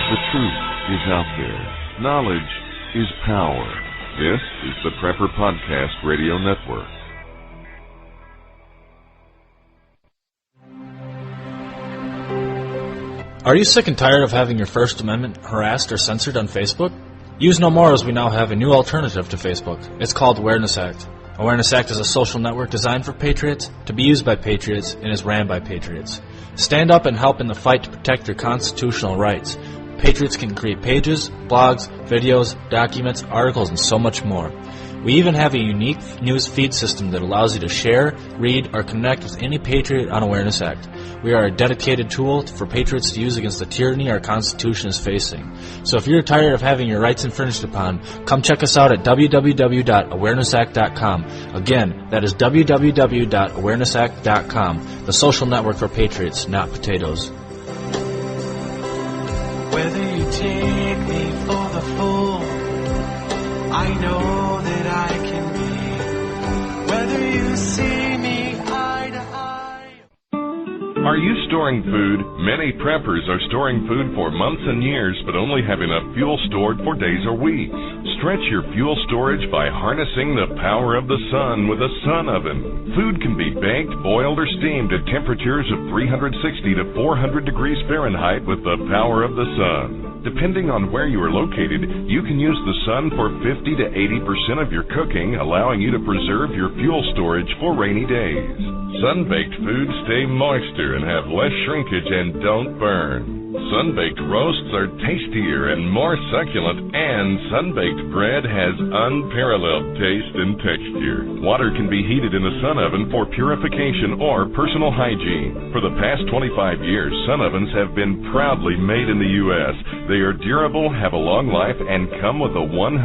The truth is out there. Knowledge is power. This is the Prepper Podcast Radio Network. Are you sick and tired of having your First Amendment harassed or censored on Facebook? Use no more, as we now have a new alternative to Facebook. It's called Awareness Act. Awareness Act is a social network designed for patriots, to be used by patriots, and is ran by patriots. Stand up and help in the fight to protect your constitutional rights. Patriots can create pages, blogs, videos, documents, articles, and so much more. We even have a unique news feed system that allows you to share, read, or connect with any patriot on Awareness Act. We are a dedicated tool for patriots to use against the tyranny our Constitution is facing. So if you're tired of having your rights infringed upon, come check us out at www.awarenessact.com. Again, that is www.awarenessact.com, the social network for patriots, not potatoes. Whether you take me for the fool, I know that I can be. Whether you see me eye to eye. Are you storing food? Many preppers are storing food for months and years, but only have enough fuel stored for days or weeks. Stretch your fuel storage by harnessing the power of the sun with a sun oven. Food can be baked, boiled, or steamed at temperatures of 360 to 400 degrees Fahrenheit with the power of the sun. Depending on where you are located, you can use the sun for 50 to 80% of your cooking, allowing you to preserve your fuel storage for rainy days. Sun-baked foods stay moister and have less shrinkage and don't burn. Sun-baked roasts are tastier and more succulent, and sun-baked bread has unparalleled taste and texture. Water can be heated in the sun oven for purification or personal hygiene. For the past 25 years, sun ovens have been proudly made in the U.S. They are durable, have a long life, and come with a 100%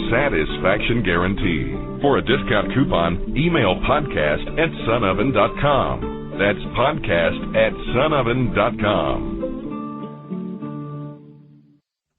satisfaction guarantee. For a discount coupon, email podcast@sunoven.com. That's podcast@sunoven.com.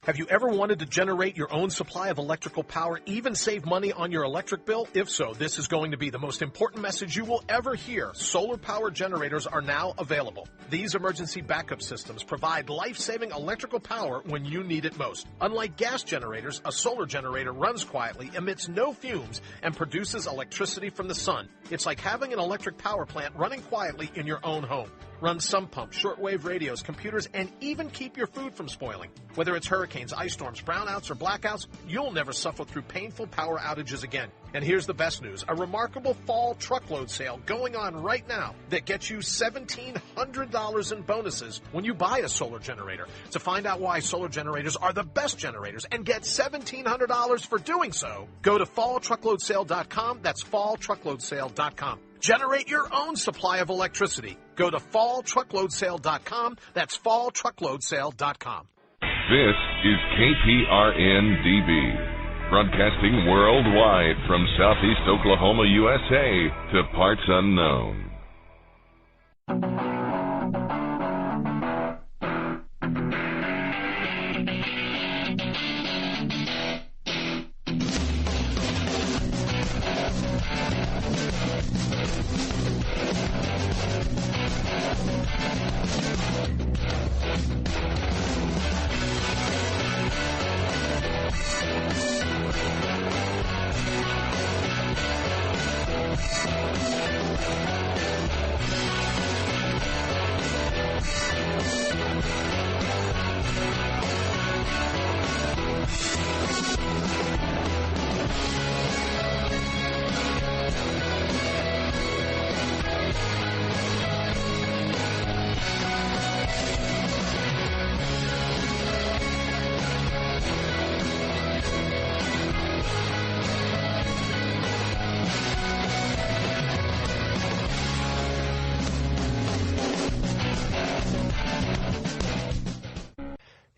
Have you ever wanted to generate your own supply of electrical power, even save money on your electric bill? If so, this is going to be the most important message you will ever hear. Solar power generators are now available. These emergency backup systems provide life-saving electrical power when you need it most. Unlike gas generators, a solar generator runs quietly, emits no fumes, and produces electricity from the sun. It's like having an electric power plant running quietly in your own home. Run sump pumps, shortwave radios, computers, and even keep your food from spoiling. Whether it's hurricanes, ice storms, brownouts, or blackouts, you'll never suffer through painful power outages again. And here's the best news, a remarkable fall truckload sale going on right now that gets you $1,700 in bonuses when you buy a solar generator. To find out why solar generators are the best generators and get $1,700 for doing so, go to falltruckloadsale.com. That's falltruckloadsale.com. Generate your own supply of electricity. Go to falltruckloadsale.com. That's falltruckloadsale.com. This is KPRN-DB, broadcasting worldwide from Southeast Oklahoma, USA, to parts unknown.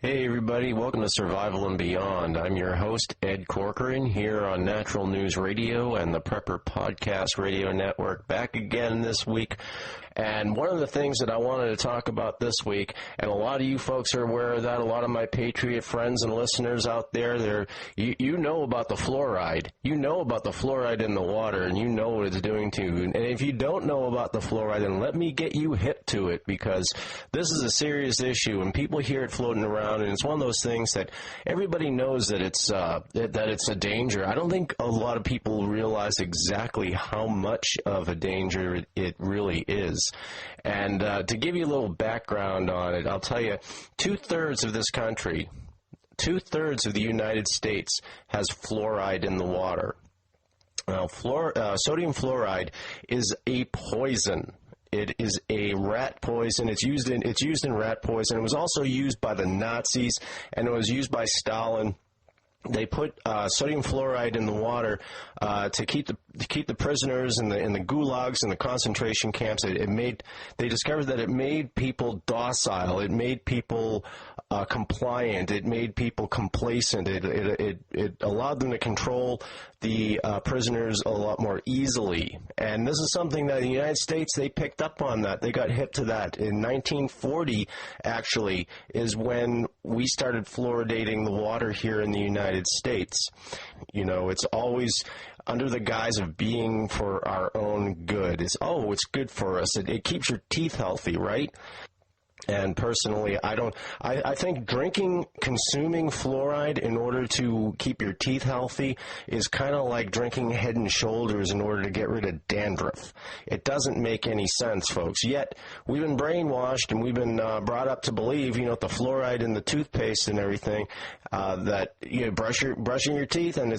Hey everybody, welcome to Survival and Beyond. I'm your host, Ed Corcoran, here on Natural News Radio and the Prepper Podcast Radio Network, back again this week And one of the things that I wanted to talk about this week, and a lot of you folks are aware of that, a lot of my Patriot friends and listeners out there, you know about the fluoride. You know about the fluoride in the water, and you know what it's doing to you. And if you don't know about the fluoride, then let me get you hip to it, because this is a serious issue, and people hear it floating around, and it's one of those things that everybody knows that it's a danger. I don't think a lot of people realize exactly how much of a danger it really is. And to give you a little background on it, I'll tell you, 2/3 of this country, 2/3 of the United States has fluoride in the water. Now, sodium fluoride is a poison. It is a rat poison. It's used in rat poison. It was also used by the Nazis, and it was used by Stalin. They put sodium fluoride in the water to keep the prisoners in the gulags and the concentration camps. They discovered that it made people docile. It made people compliant. It made people complacent. It allowed them to control the prisoners a lot more easily. And this is something that in the United States, they picked up on that. They got hip to that. In 1940, actually, is when we started fluoridating the water here in the United States. You know, it's always under the guise of being for our own good. It's good for us. It keeps your teeth healthy, right? And personally, I think consuming fluoride in order to keep your teeth healthy is kind of like drinking Head and Shoulders in order to get rid of dandruff. It doesn't make any sense, folks. Yet, we've been brainwashed and we've been brought up to believe, the fluoride in the toothpaste and everything, that, brushing your teeth, and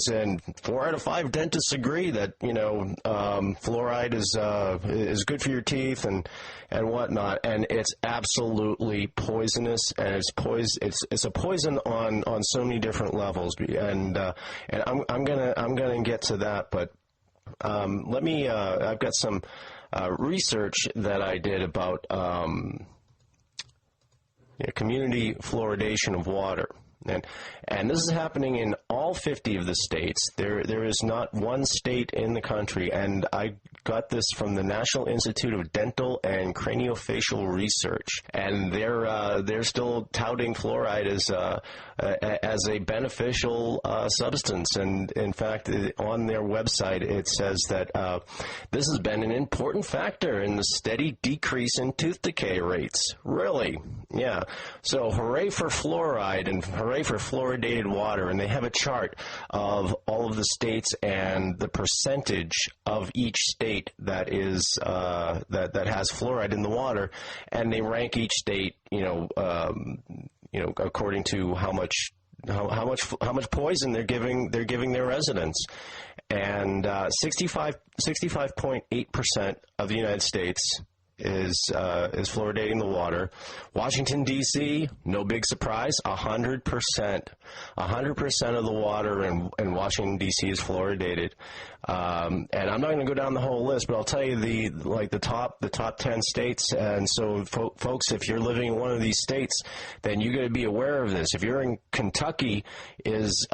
4 out of 5 dentists agree that, fluoride is good for your teeth and whatnot. And it's absolutely poisonous, and it's a poison on so many different levels, and I'm gonna get to that, but I've got some research that I did about community fluoridation of water. And this is happening in all 50 of the states. There is not one state in the country, and I got this from the National Institute of Dental and Craniofacial Research, and they're still touting fluoride as a beneficial substance. And in fact, on their website, it says that this has been an important factor in the steady decrease in tooth decay rates. Really? Yeah. So hooray for fluoride and hooray for fluoridated water. And they have a chart of all of the states and the percentage of each state that is that has fluoride in the water, and they rank each state, according to how much poison they're giving their residents. And 65.8% of the United States is fluoridating the water. Washington, D.C., no big surprise, 100%. 100% of the water in Washington, D.C. is fluoridated. And I'm not going to go down the whole list, but I'll tell you the top 10 states. And so, folks, if you're living in one of these states, then you got to be aware of this. If you're in Kentucky, is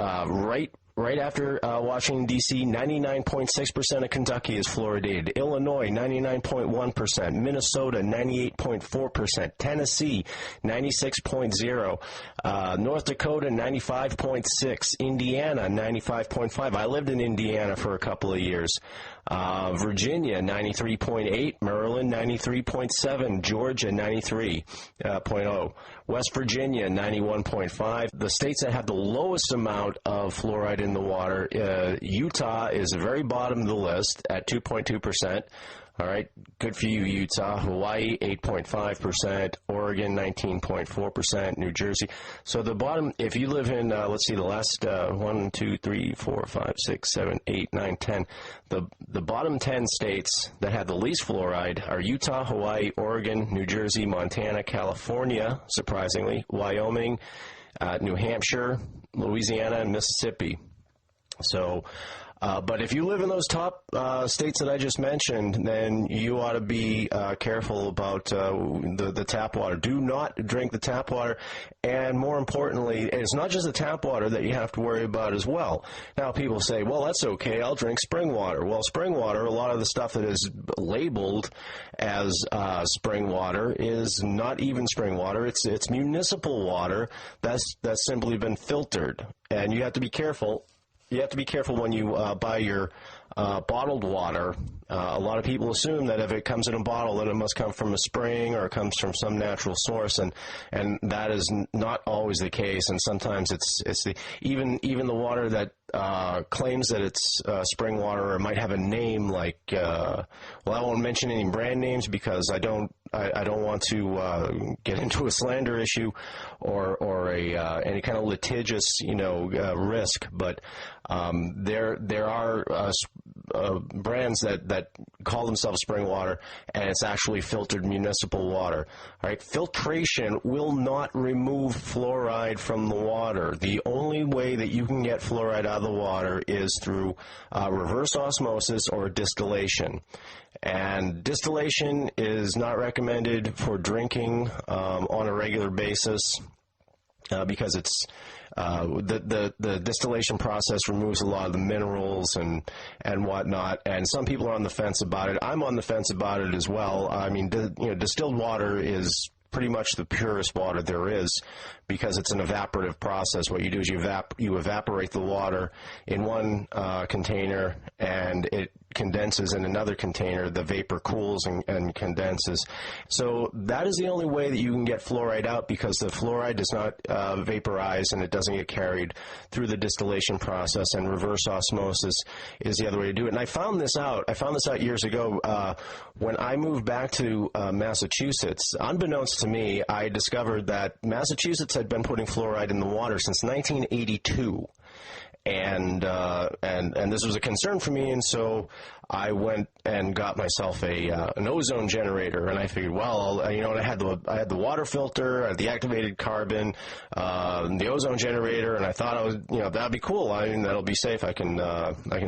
right after Washington, D.C., 99.6% of Kentucky is fluoridated. Illinois, 99.1%. Minnesota, 98.4%. Tennessee, 96.0%. North Dakota, 95.6%. Indiana, 95.5%. I lived in Indiana for a couple of years. Virginia, 93.8%. Maryland, 93.7%. Georgia, 93.0%. West Virginia, 91.5%. The states that have the lowest amount of fluoride in the water, Utah is the very bottom of the list at 2.2%. All right, good for you, Utah. Hawaii, 8.5%. Oregon, 19.4%. New Jersey. So the bottom, if you live in, let's see, the last 1, 2, 3, 4, 5, 6, 7, 8, 9, 10. The bottom 10 states that have the least fluoride are Utah, Hawaii, Oregon, New Jersey, Montana, California, surprisingly, Wyoming, New Hampshire, Louisiana, and Mississippi. So But if you live in those top states that I just mentioned, then you ought to be careful about the tap water. Do not drink the tap water. And more importantly, it's not just the tap water that you have to worry about as well. Now, people say, well, that's okay, I'll drink spring water. Well, spring water, a lot of the stuff that is labeled as spring water is not even spring water. It's municipal water that's simply been filtered. And you have to be careful. You have to be careful when you buy your bottled water. A lot of people assume that if it comes in a bottle, that it must come from a spring or it comes from some natural source, and that is not always the case. And sometimes it's even the water that claims that it's spring water or might have a name like I won't mention any brand names because I don't want to get into a slander issue or any kind of litigious risk, but there are brands that call themselves spring water, and it's actually filtered municipal water. All right, filtration will not remove fluoride from the water. The only way that you can get fluoride out of the water is through reverse osmosis or distillation. And distillation is not recommended for drinking on a regular basis because it's the distillation process removes a lot of the minerals and whatnot, and some people are on the fence about it. I'm on the fence about it as well. I mean, distilled water is pretty much the purest water there is because it's an evaporative process. What you do is you evaporate the water in one container and it condenses in another container. The vapor cools and condenses. So that is the only way that you can get fluoride out because the fluoride does not vaporize and it doesn't get carried through the distillation process, and reverse osmosis is the other way to do it. And I found this out years ago when I moved back to Massachusetts. Unbeknownst to me, I discovered that Massachusetts had been putting fluoride in the water since 1982. And this was a concern for me, and so I went and got myself an ozone generator, and I figured, well, and I had the water filter, I had the activated carbon, the ozone generator, and I thought that'd be cool. I mean, that'll be safe. I can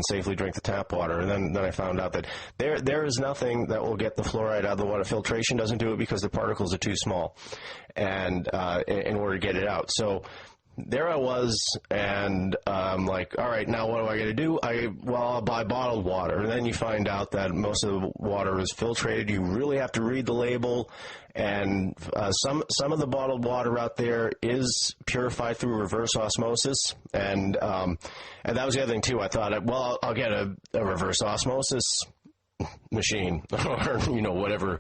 safely drink the tap water. And then I found out that there is nothing that will get the fluoride out of the water. Filtration doesn't do it because the particles are too small, and in order to get it out. So there I was, and I'm like, all right, now what do I got to do? I'll buy bottled water. And then you find out that most of the water is filtrated. You really have to read the label, and some of the bottled water out there is purified through reverse osmosis. And that was the other thing, too. I thought, well, I'll get a reverse osmosis machine or whatever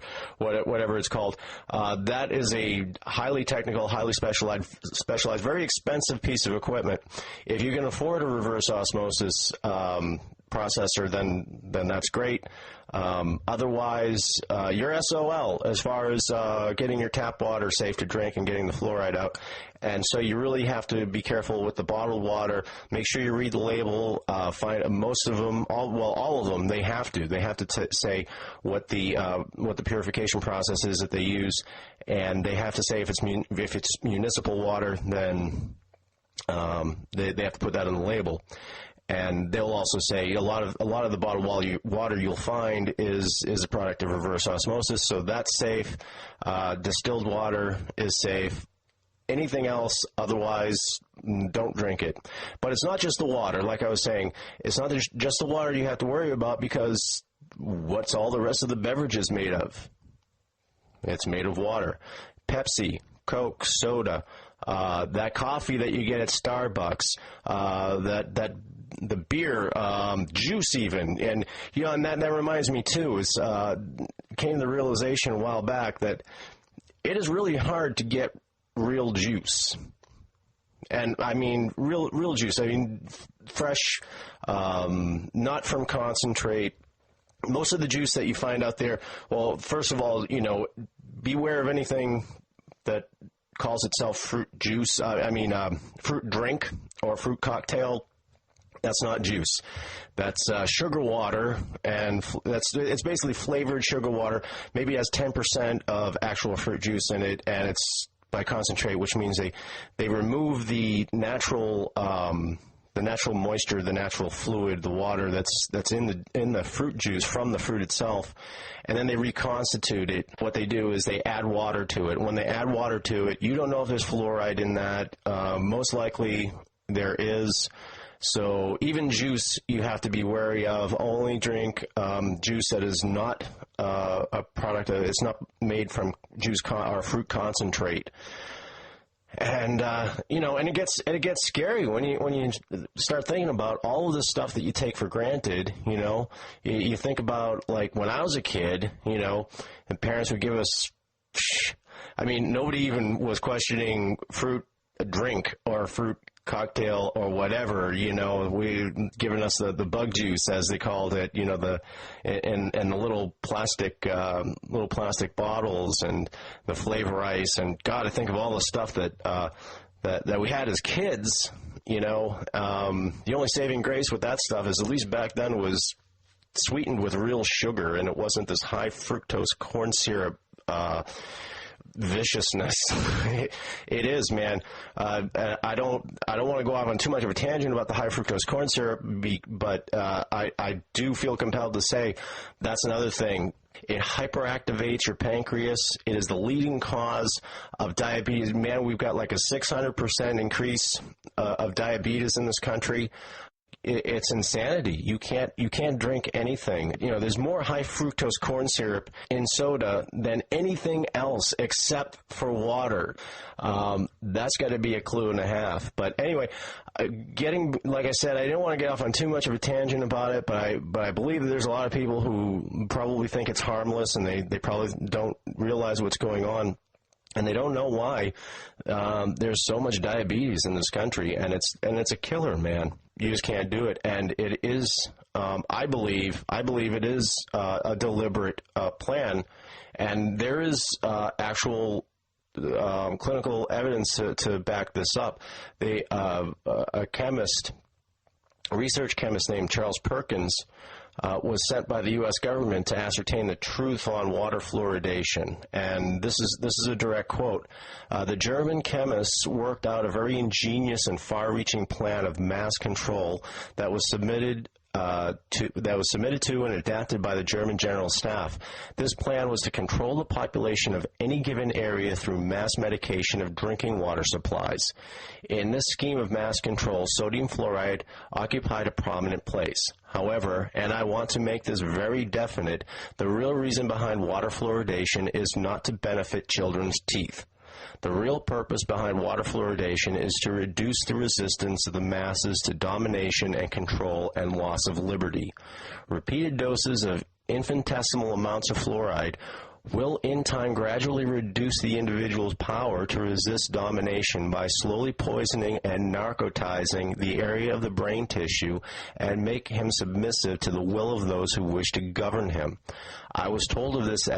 it's called. That is a highly technical, highly specialized, very expensive piece of equipment. If you can afford a reverse osmosis processor, then that's great. Otherwise, you're SOL as far as getting your tap water safe to drink and getting the fluoride out. And so you really have to be careful with the bottled water. Make sure you read the label. Find most of them, all of them. They have to say what the purification process is that they use, and they have to say if it's municipal water, then they have to put that on the label. And they'll also say a lot of the bottled water you'll find is a product of reverse osmosis, so that's safe. Distilled water is safe. Anything else, otherwise, don't drink it. But it's not just the water. Like I was saying, it's not just the water you have to worry about, because what's all the rest of the beverages made of? It's made of water. Pepsi, Coke, soda, that coffee that you get at Starbucks, the beer, juice even. And and that reminds me too, came to the realization a while back that it is really hard to get real juice. And I mean real juice. I mean fresh, not from concentrate. Most of the juice that you find out there, well, first of all, beware of anything that calls itself fruit juice. Fruit drink or fruit cocktail. That's not juice. That's sugar water, and it's basically flavored sugar water. Maybe it has 10% of actual fruit juice in it, and it's by concentrate, which means they remove the natural natural moisture, the natural fluid, the water that's in the fruit juice from the fruit itself, and then they reconstitute it. What they do is they add water to it. When they add water to it, you don't know if there's fluoride in that. Most likely there is. So even juice you have to be wary of. Only drink juice that is not a product. It's not made from juice or fruit concentrate. And and it gets scary when you start thinking about all of the stuff that you take for granted. You think about, like, when I was a kid, and parents would give us. I mean, nobody even was questioning fruit drink or fruit cocktail or whatever. We giving us the bug juice, as they called it. And the little plastic bottles and the flavor ice, and God, I think of all the stuff that we had as kids. The only saving grace with that stuff is, at least back then, was sweetened with real sugar, and it wasn't this high fructose corn syrup viciousness. It is, man. I don't want to go off on too much of a tangent about the high fructose corn syrup, but I do feel compelled to say that's another thing. It hyperactivates your pancreas. It is the leading cause of diabetes. Man, we've got like a 600% increase of diabetes in this country. It's insanity. You can't drink anything. There's more high fructose corn syrup in soda than anything else except for water. That's got to be a clue and a half. But anyway, like I said, I didn't want to get off on too much of a tangent about it, but I believe that there's a lot of people who probably think it's harmless, and they probably don't realize what's going on. And they don't know why there's so much diabetes in this country, and it's a killer, man. You just can't do it, and it is. I believe it is a deliberate plan, and there is actual clinical evidence to back this up. A research chemist named Charles Perkins, was sent by the U.S. government to ascertain the truth on water fluoridation. And this is a direct quote. The German chemists worked out a very ingenious and far-reaching plan of mass control that was submitted to and adapted by the German General Staff. This plan was to control the population of any given area through mass medication of drinking water supplies. In this scheme of mass control, sodium fluoride occupied a prominent place. However, and I want to make this very definite, the real reason behind water fluoridation is not to benefit children's teeth. The real purpose behind water fluoridation is to reduce the resistance of the masses to domination and control and loss of liberty. Repeated doses of infinitesimal amounts of fluoride will in time gradually reduce the individual's power to resist domination by slowly poisoning and narcotizing the area of the brain tissue and make him submissive to the will of those who wish to govern him. I was told of this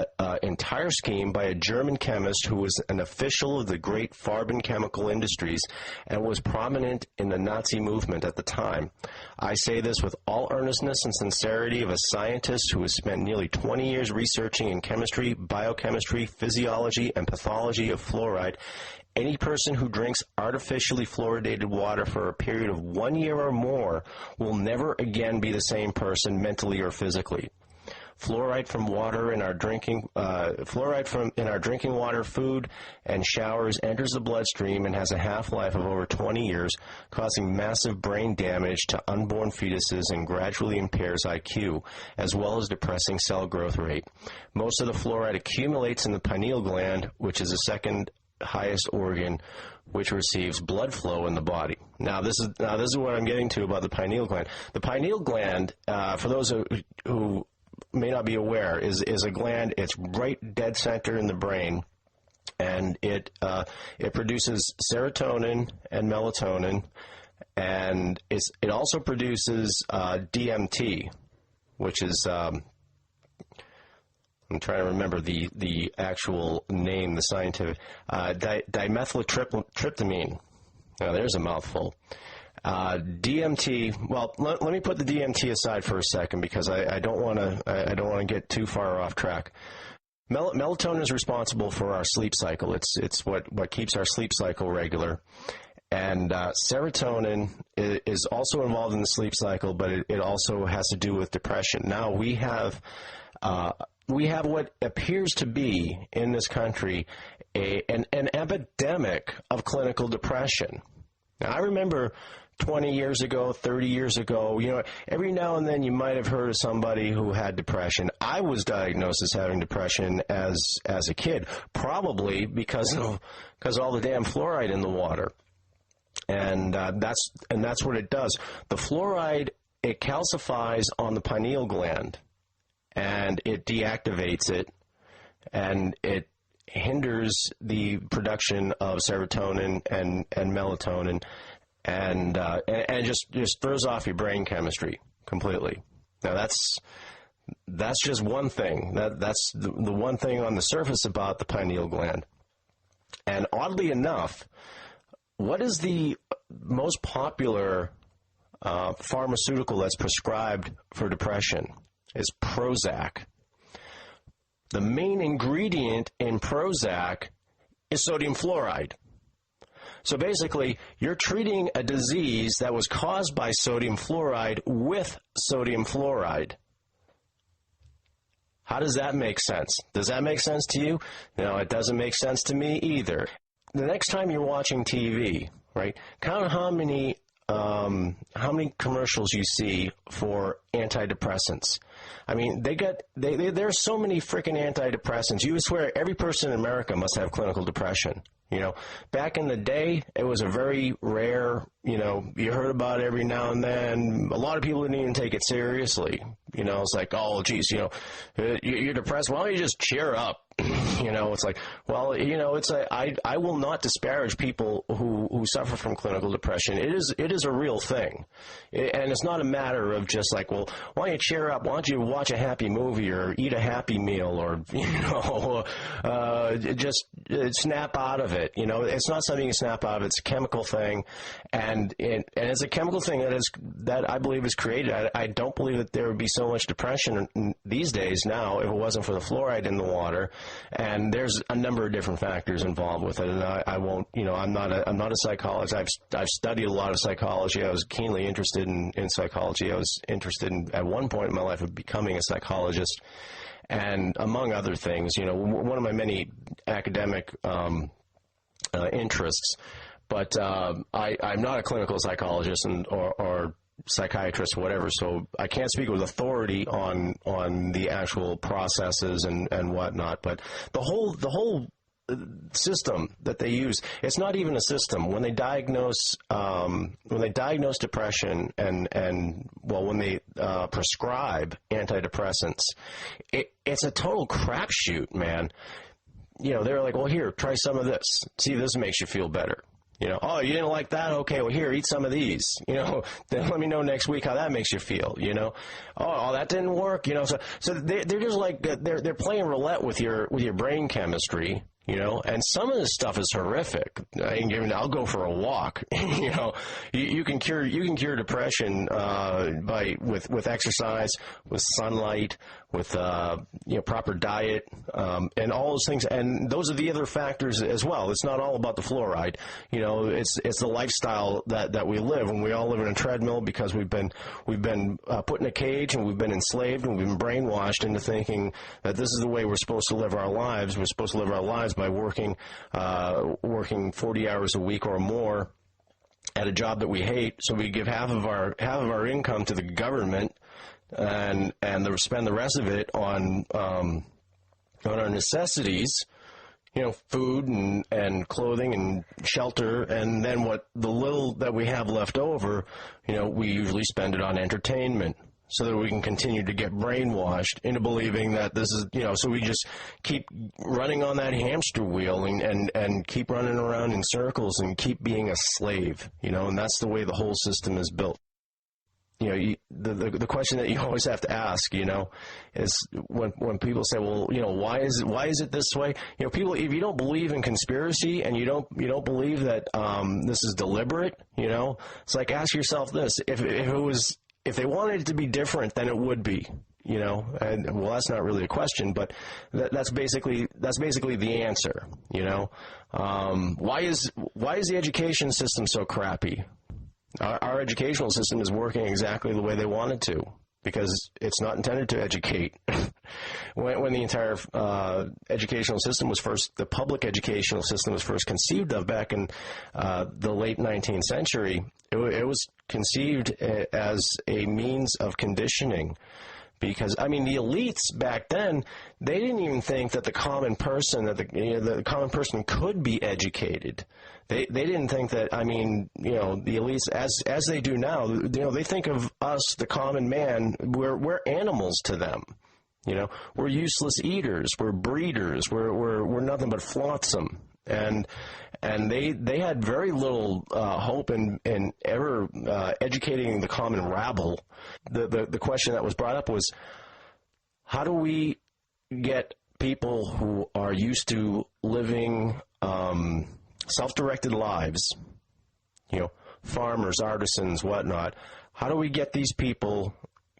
entire scheme by a German chemist who was an official of the great Farben chemical industries and was prominent in the Nazi movement at the time. I say this with all earnestness and sincerity of a scientist who has spent nearly 20 years researching in chemistry, biochemistry, physiology, and pathology of fluoride. Any person who drinks artificially fluoridated water for a period of 1 year or more will never again be the same person mentally or physically. Fluoride from water in our drinking water, food, and showers enters the bloodstream and has a half-life of over 20 years, causing massive brain damage to unborn fetuses and gradually impairs IQ, as well as depressing cell growth rate. Most of the fluoride accumulates in the pineal gland, which is the second highest organ which receives blood flow in the body. Now this is what I'm getting to about the pineal gland. The pineal gland, for those who may not be aware, is a gland. It's right dead center in the brain, and it produces serotonin and melatonin, and it also produces DMT, which is I'm trying to remember the actual name, the scientific dimethyltryptamine. Now there's a mouthful. DMT. Well, let me put the DMT aside for a second because I don't want to get too far off track. Melatonin is responsible for our sleep cycle. It's what keeps our sleep cycle regular. And serotonin is also involved in the sleep cycle, but it also has to do with depression. Now we have what appears to be in this country an epidemic of clinical depression. Now, I remember 20 years ago, 30 years ago, every now and then you might have heard of somebody who had depression. I was diagnosed as having depression as a kid, probably because all the damn fluoride in the water. And that's what it does. The fluoride, it calcifies on the pineal gland, and it deactivates it, and it hinders the production of serotonin and melatonin, and it just throws off your brain chemistry completely. Now that's just one thing. That's the one thing on the surface about the pineal gland. And oddly enough, what is the most popular pharmaceutical that's prescribed for depression? Is Prozac. The main ingredient in Prozac is sodium fluoride. So basically, you're treating a disease that was caused by sodium fluoride with sodium fluoride. How does that make sense? Does that make sense to you? No, it doesn't make sense to me either. The next time you're watching TV, right, count how many commercials you see for antidepressants. I mean, there's so many freaking antidepressants. You would swear every person in America must have clinical depression. Back in the day, it was a very rare, you heard about it every now and then. A lot of people didn't even take it seriously. It's like, oh, geez, you're depressed. Why don't you just cheer up? It's like, well, I will not disparage people who suffer from clinical depression. It is a real thing. And it's not a matter of just like, well, why don't you cheer up? Why don't you watch a happy movie or eat a happy meal or, just snap out of it. It's not something you snap out of. It's a chemical thing. And it's a chemical thing that I believe is created. I don't believe that there would be so much depression these days now if it wasn't for the fluoride in the water. And there's a number of different factors involved with it, and I won't. I'm not a psychologist. I've studied a lot of psychology. I was keenly interested in psychology. I was interested at one point in my life of becoming a psychologist, and among other things, one of my many academic interests. But I'm not a clinical psychologist or psychiatrist or whatever, so I can't speak with authority on the actual processes and whatnot. But the whole system that they use, it's not even a system. When they diagnose depression and when they prescribe antidepressants, it's a total crapshoot, man. They're like, well, here, try some of this. See if this makes you feel better. Oh, you didn't like that? Okay, well, here, eat some of these. Then let me know next week how that makes you feel. Oh, that didn't work. So they're just like they're playing roulette with your brain chemistry. And some of this stuff is horrific. I'll go for a walk. You can cure depression with exercise, with sunlight, with proper diet, and all those things. And those are the other factors as well. It's not all about the fluoride. It's the lifestyle that we live, and we all live in a treadmill because we've been put in a cage and we've been enslaved and we've been brainwashed into thinking that this is the way we're supposed to live our lives. We're supposed to live our lives by working 40 hours a week or more at a job that we hate, so we give half of our income to the government and spend the rest of it on our necessities, food and clothing and shelter, and then what the little that we have left over, we usually spend it on entertainment, so that we can continue to get brainwashed into believing that this is, so we just keep running on that hamster wheel and keep running around in circles and keep being a slave, and that's the way the whole system is built. The question that you always have to ask, is when people say, well, why is it this way? People, if you don't believe in conspiracy and you don't believe that this is deliberate, it's like, ask yourself this: if they wanted it to be different, then it would be. You know, and well, that's not really a question, but that's basically the answer. You know, why is the education system so crappy? Our educational system is working exactly the way they want it to, because it's not intended to educate. When the entire educational system was first, the public educational system was first conceived of back in the late 19th century, it was conceived as a means of conditioning. Because, I mean, the elites back then, they didn't even think that the common person, the common person could be educated. They didn't think that, I mean, you know, the elites, as they do now, you know, they think of us, the common man, we're animals to them. You know, we're useless eaters, we're breeders, we're nothing but flotsam. And they had very little hope in ever educating the common rabble. The question that was brought up was, how do we get people who are used to living self-directed lives, you know, farmers, artisans, whatnot, how do we get these people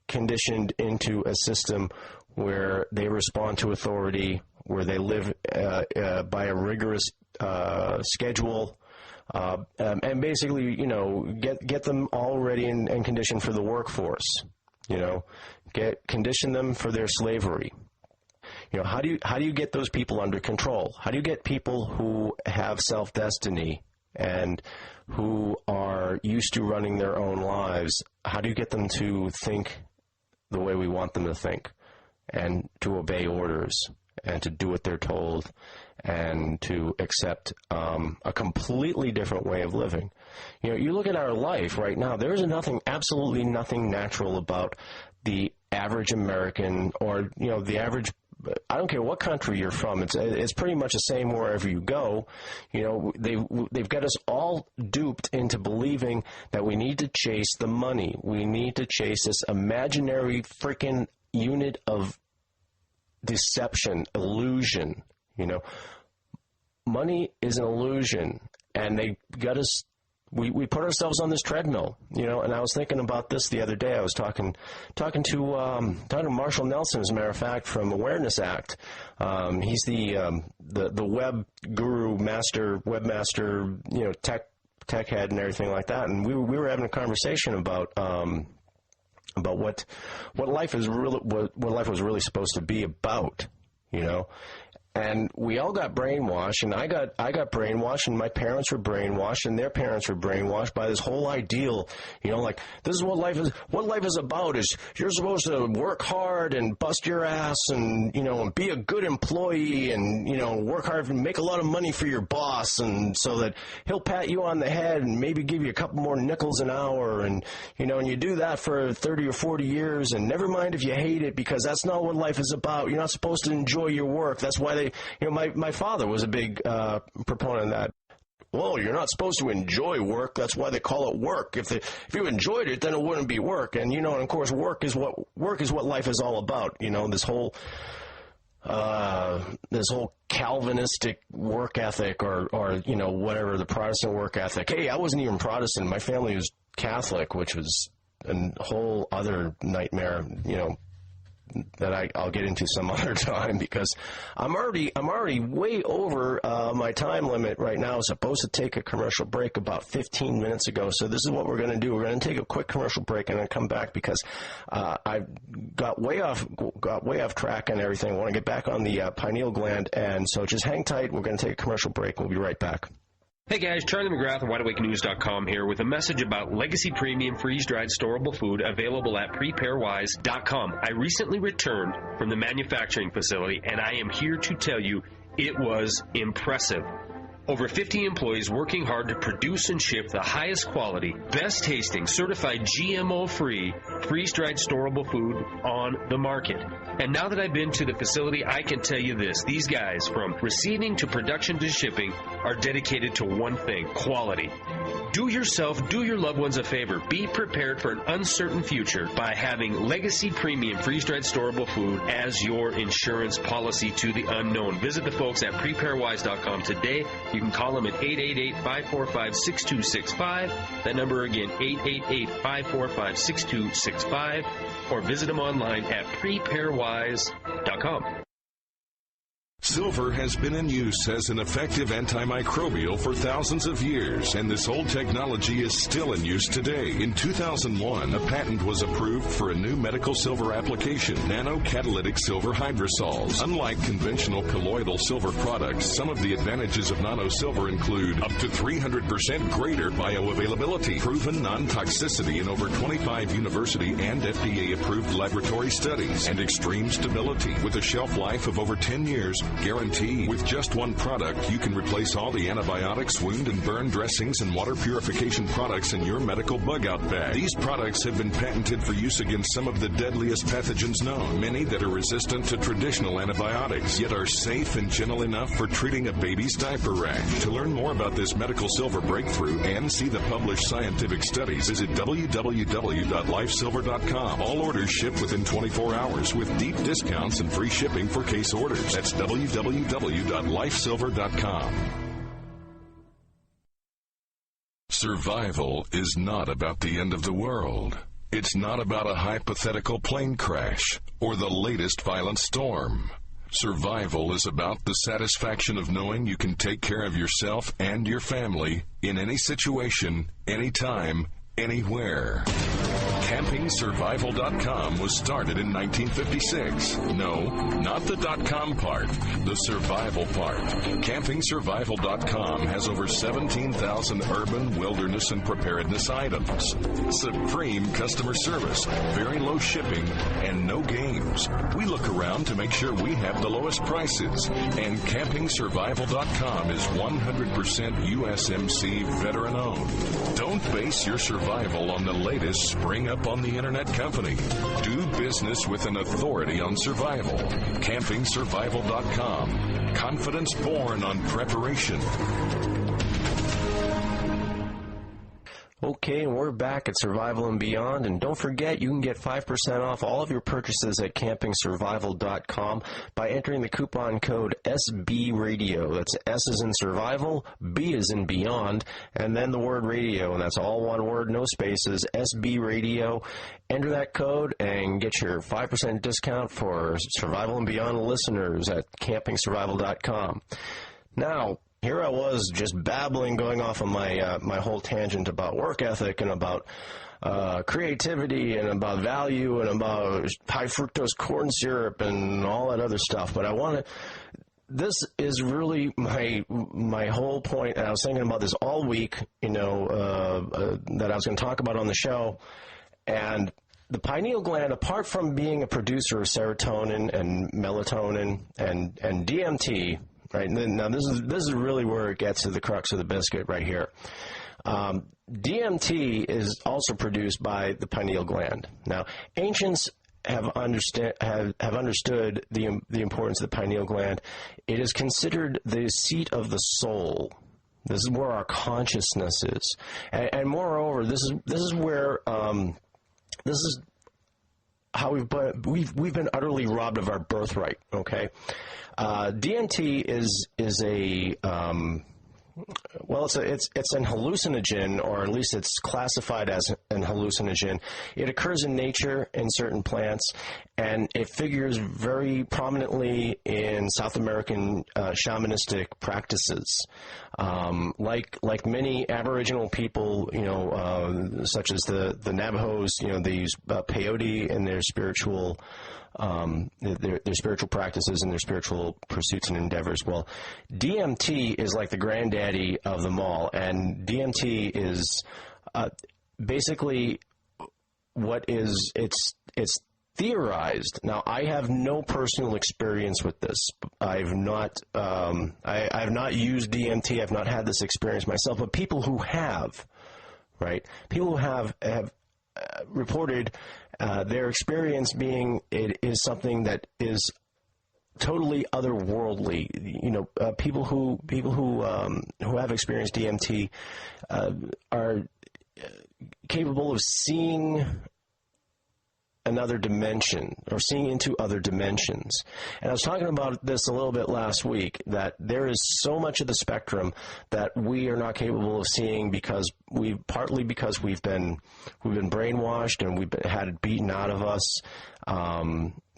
conditioned into a system where they respond to authority, where they live by a rigorous schedule, and basically, you know, get them all ready and conditioned for the workforce. You know, condition them for their slavery. You know, how do you get those people under control? How do you get people who have self-destiny and who are used to running their own lives? How do you get them to think the way we want them to think, and to obey orders, and to do what they're told, and to accept a completely different way of living? You know, you look at our life right now, there is absolutely nothing natural about the average American, or, you know, the average, I don't care what country you're from, it's pretty much the same wherever you go. You know, they've got us all duped into believing that we need to chase the money. We need to chase this imaginary freaking unit of deception, illusion. You know, money is an illusion, and they got us. We put ourselves on this treadmill, you know. And I was thinking about this the other day. I was talking to Marshall Nelson, as a matter of fact, from Awareness Act. He's the web guru, webmaster, you know, tech head and everything like that. And we were having a conversation about what life is really, what life was really supposed to be about, you know. And we all got brainwashed, and I got brainwashed, and my parents were brainwashed, and their parents were brainwashed by this whole ideal, you know, like, this is what life is. What life is about is you're supposed to work hard and bust your ass, and, you know, and be a good employee, and, you know, work hard and make a lot of money for your boss, and so that he'll pat you on the head and maybe give you a couple more nickels an hour, and, you know, and you do that for 30 or 40 years, and never mind if you hate it, because that's not what life is about. You're not supposed to enjoy your work. That's why they, you know, my father was a big proponent of that. Well, you're not supposed to enjoy work. That's why they call it work. If you enjoyed it, then it wouldn't be work. And, you know, and of course, work is what life is all about. You know, this whole Calvinistic work ethic, or you know, whatever, the Protestant work ethic. Hey, I wasn't even Protestant. My family was Catholic, which was a whole other nightmare, you know, that I'll get into some other time, because I'm already way over my time limit right now. I was supposed to take a commercial break about 15 minutes ago, so this is what we're going to do. We're going to take a quick commercial break and then come back, because I got way off track and everything. I want to get back on the pineal gland, and so just hang tight. We're going to take a commercial break. We'll be right back. Hey guys, Charlie McGrath of WideAwakeNews.com here with a message about Legacy Premium Freeze-Dried Storable Food available at PrepareWise.com. I recently returned from the manufacturing facility, and I am here to tell you it was impressive. Over 50 employees working hard to produce and ship the highest quality, best tasting, certified GMO-free, freeze-dried storable food on the market. And now that I've been to the facility, I can tell you this. These guys, from receiving to production to shipping, are dedicated to one thing: quality. Do yourself, do your loved ones a favor. Be prepared for an uncertain future by having Legacy Premium freeze-dried storable food as your insurance policy to the unknown. Visit the folks at preparewise.com today. You can call them at 888-545-6265. That number again, 888-545-6265. Or visit them online at preparewise.com. Silver has been in use as an effective antimicrobial for thousands of years, and this old technology is still in use today. In 2001, a patent was approved for a new medical silver application, nanocatalytic silver hydrosols. Unlike conventional colloidal silver products, some of the advantages of nano silver include up to 300% greater bioavailability, proven non-toxicity in over 25 university and FDA-approved laboratory studies, and extreme stability with a shelf life of over 10 years. Guarantee. With just one product, you can replace all the antibiotics, wound and burn dressings, and water purification products in your medical bug-out bag. These products have been patented for use against some of the deadliest pathogens known, many that are resistant to traditional antibiotics, yet are safe and gentle enough for treating a baby's diaper rash. To learn more about this medical silver breakthrough and see the published scientific studies, visit www.lifesilver.com. All orders ship within 24 hours with deep discounts and free shipping for case orders. That's www.lifesilver.com. Survival is not about the end of the world. It's not about a hypothetical plane crash or the latest violent storm. Survival is about the satisfaction of knowing you can take care of yourself and your family in any situation, anytime, anywhere. CampingSurvival.com was started in 1956. No, not the .com part, the survival part. CampingSurvival.com has over 17,000 urban, wilderness, and preparedness items. Supreme customer service, very low shipping, and no games. We look around to make sure we have the lowest prices. And CampingSurvival.com is 100% USMC veteran-owned. Don't base your survival on the latest spring up on the internet company. Do business with an authority on survival. CampingSurvival.com. Confidence born on preparation. Okay, and we're back at Survival and Beyond, and don't forget you can get 5% off all of your purchases at CampingSurvival.com by entering the coupon code SBRadio. That's S as in survival, B as in beyond, and then the word radio, and that's all one word, no spaces, SBRadio. Enter that code and get your 5% discount for Survival and Beyond listeners at CampingSurvival.com. Now, here I was just babbling, going off on my whole tangent about work ethic and about creativity and about value and about high fructose corn syrup and all that other stuff. But this is really my whole point, and I was thinking about this all week, that I was going to talk about on the show. And the pineal gland, apart from being a producer of serotonin and melatonin and DMT, right. Now, this is really where it gets to the crux of the biscuit right here. DMT is also produced by the pineal gland. Now, ancients have understood the importance of the pineal gland. It is considered the seat of the soul. This is where our consciousness is, and moreover, this is where this is how we've been utterly robbed of our birthright. Okay. DMT is a it's an hallucinogen, or at least it's classified as an hallucinogen. It occurs in nature in certain plants, and it figures very prominently in South American shamanistic practices. Like many Aboriginal people, such as the Navajos, these peyote and their spiritual practices and their spiritual pursuits and endeavors. Well, DMT is like the granddaddy of them all, and DMT is basically what is it's theorized. Now, I have no personal experience with this. I've not used DMT. I've not had this experience myself. But people who have, right? People who have reported their experience being it is something that is totally otherworldly. You know, people who have experienced DMT are capable of seeing another dimension, or seeing into other dimensions. And I was talking about this a little bit last week, that there is so much of the spectrum that we are not capable of seeing because partly because we've been brainwashed and we've had it beaten out of us.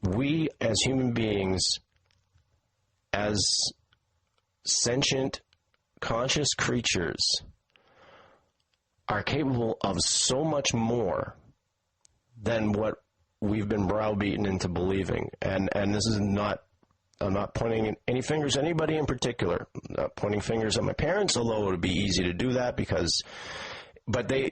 We as human beings, as sentient, conscious creatures, are capable of so much more than what we've been browbeaten into believing. And this is not, I'm not pointing any fingers at anybody in particular. I'm not pointing fingers at my parents, although it would be easy to do that but they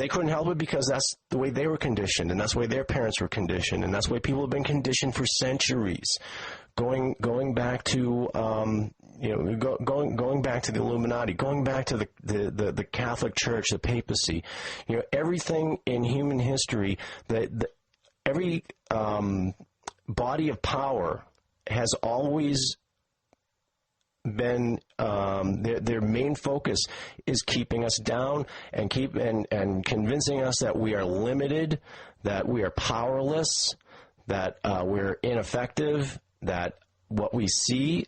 couldn't help it because that's the way they were conditioned, and that's the way their parents were conditioned, and that's the way people have been conditioned for centuries. Going back to going back to the Illuminati, going back to the Catholic Church, the papacy, everything in human history, every body of power has always been their main focus is keeping us down and convincing us that we are limited, that we are powerless, that we're ineffective, that what we see,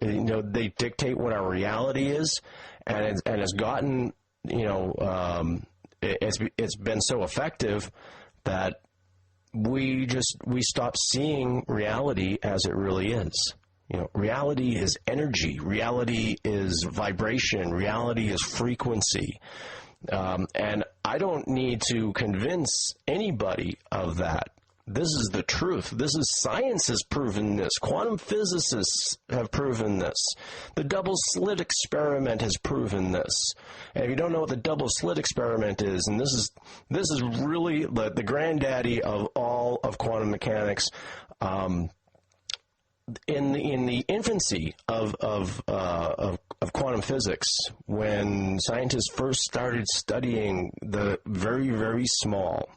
they dictate what our reality is, and has gotten, it's been so effective that we stop seeing reality as it really is. Reality is energy. Reality is vibration. Reality is frequency. And I don't need to convince anybody of that. This is the truth. Science has proven this. Quantum physicists have proven this. The double slit experiment has proven this. And if you don't know what the double slit experiment is, and this is really the granddaddy of all of quantum mechanics, in the infancy of quantum physics, when scientists first started studying the very, very small,